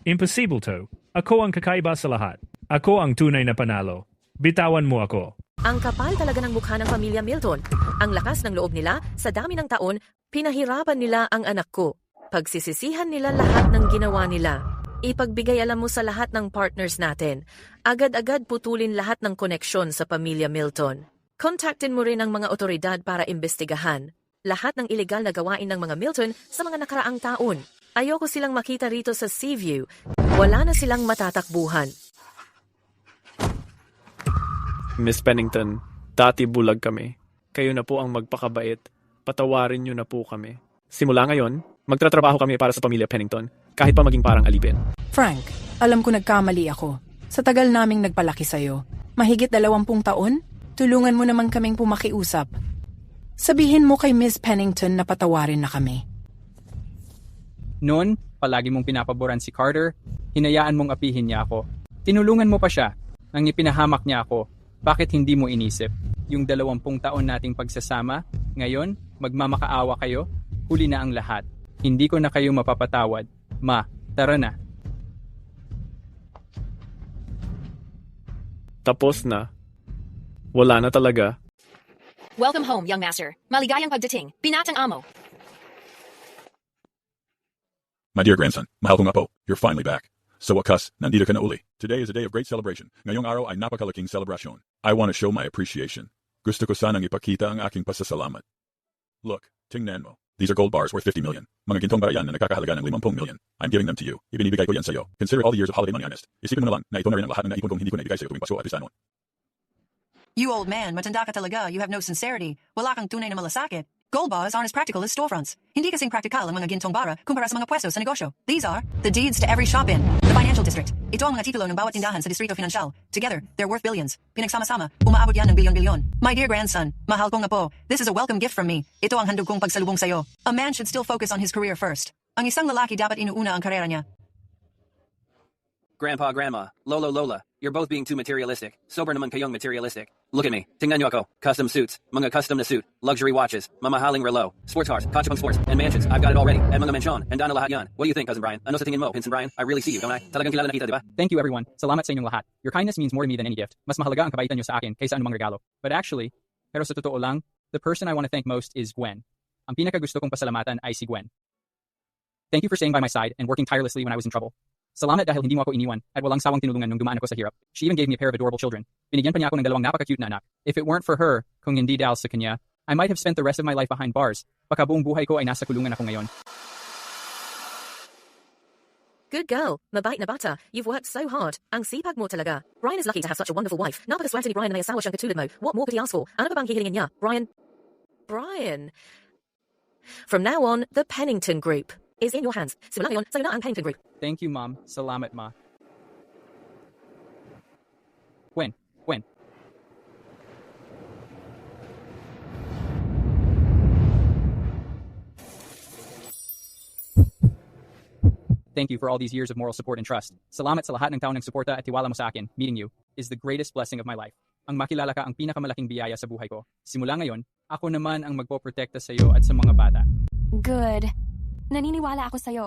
Impossible to. Ako ang kakaiba sa lahat. Ako ang tunay na panalo. Bitawan mo ako. Ang kapal talaga ng mukha ng pamilya Milton. Ang lakas ng loob nila, sa dami ng taon, pinahirapan nila ang anak ko. Pagsisisihan nila lahat ng ginawa nila. Ipagbigay alam mo sa lahat ng partners natin. Agad-agad putulin lahat ng koneksyon sa pamilya Milton. Kontaktin mo rin ang mga otoridad para imbestigahan. Lahat ng illegal na gawain ng mga Milton sa mga nakaraang taon. Ayoko silang makita rito sa Seaview. Wala na silang matatakbuhan. Miss Pennington, dati bulag kami. Kayo na po ang magpakabait. Patawarin niyo na po kami. Simula ngayon, magtatrabaho kami para sa pamilya Pennington, kahit pa maging parang alipin. Frank, alam ko nagkamali ako. Sa tagal naming nagpalaki sa'yo, mahigit 20 taon, tulungan mo naman kaming pumakiusap. Sabihin mo kay Miss Pennington na patawarin na kami. Noon, palagi mong pinapaboran si Carter, hinayaan mong apihin niya ako. Tinulungan mo pa siya, nang ipinahamak niya ako. Bakit hindi mo inisip? Yung 20 taon nating pagsasama, ngayon, magmamakaawa kayo, huli na ang lahat. Hindi ko na kayo mapapatawad. Ma, tara na. Tapos na. Wala na talaga. Welcome home, young master. Maligayang pagdating. Binatang amo. My dear grandson, mahal kong apo, you're finally back. Sa wakas, nandito ka na uli. Today is a day of great celebration. Ngayong araw ay napakalaking selebrasyon. I want to show my appreciation. Gusto ko sanang ipakita ang aking pasasalamat. Look, tingnan mo. These are gold bars worth 50 million. Mga gintong barayan na nagkakahalaga ng 50 million. I'm giving them to you. Ibinibigay ko yan sa iyo. Consider all the years of holiday money I missed. Isipin mo na lang na ito na rin ang lahat ng naipon kong hindi ko naibigay sa iyo tuwing Pasko at Pistanon. You old man, matanda ka talaga. You have no sincerity. Wala kang tunay na malasakit. Gold bars aren't as practical as storefronts. Hindi kasing practical ang mga gintong bara kumpara sa mga pwesto sa negosyo. These are the deeds to every shop in the financial district. Ito ang mga titulo ng bawat tindahan sa Distrito Financial. Together, they're worth billions. Pinagsama-sama, umaabot yan ng bilyon-bilyon. My dear grandson, mahal kong apo, this is a welcome gift from me. Ito ang handog kong pagsalubong sa'yo. A man should still focus on his career first. Ang isang lalaki dapat inuuna ang karera niya. Grandpa, Grandma, Lolo, Lola, you're both being too materialistic. Sober naman kayong materialistic. Look at me. Tingnan niyo ako. Custom suits, mga custom na suit, luxury watches, mamahaling relo, sports cars, Kachapang sports, and mansions. I've got it already. At mga mensyon, and na lahat yan. What do you think, Cousin Brian? Ano sa tingin mo, Pinsan Brian? I really see you, don't I? Talagang kilala na kita, di ba? Thank you everyone. Salamat sa inyong lahat. Your kindness means more to me than any gift. Mas mahalaga ang kabaitan niyo sa akin kaysa anumang regalo. But actually, pero sa totoo lang, the person I want to thank most is Gwen. Ang pinakagusto kong pasalamatan ay si Gwen. Thank you for staying by my side and working tirelessly when I was in trouble. Salamat dahil hindi mo ako iniwan at walang sawang tinulungan nung dumaan ako sa hirap. She even gave me a pair of adorable children. Binigyan pa niya ako ng 2 napaka-cute na anak. If it weren't for her, kung hindi dahil sa kanya, I might have spent the rest of my life behind bars. Baka buong buhay ko ay nasa kulungan ako ngayon. Good girl. Mabait na bata. You've worked so hard. Ang sipag mo talaga. Brian is lucky to have such a wonderful wife. Napakaswerte ni Brian na may asawa siyang katulad mo. What more could he ask for? Ano pa bang hihilingin niya? Brian. From now on, the Pennington Group is in your hands. Simula ngayon, sa'yo na ang Pennington Group. Thank you, Mom. Salamat, Ma. Gwen. Thank you for all these years of moral support and trust. Salamat sa lahat ng taong nagsuporta at tiwala mo sa akin. Meeting you is the greatest blessing of my life. Ang makilala ka ang pinakamalaking biyaya sa buhay ko. Simula ngayon, ako naman ang magpoprotekta sa iyo at sa mga bata. Good. Naniniwala ako sa'yo.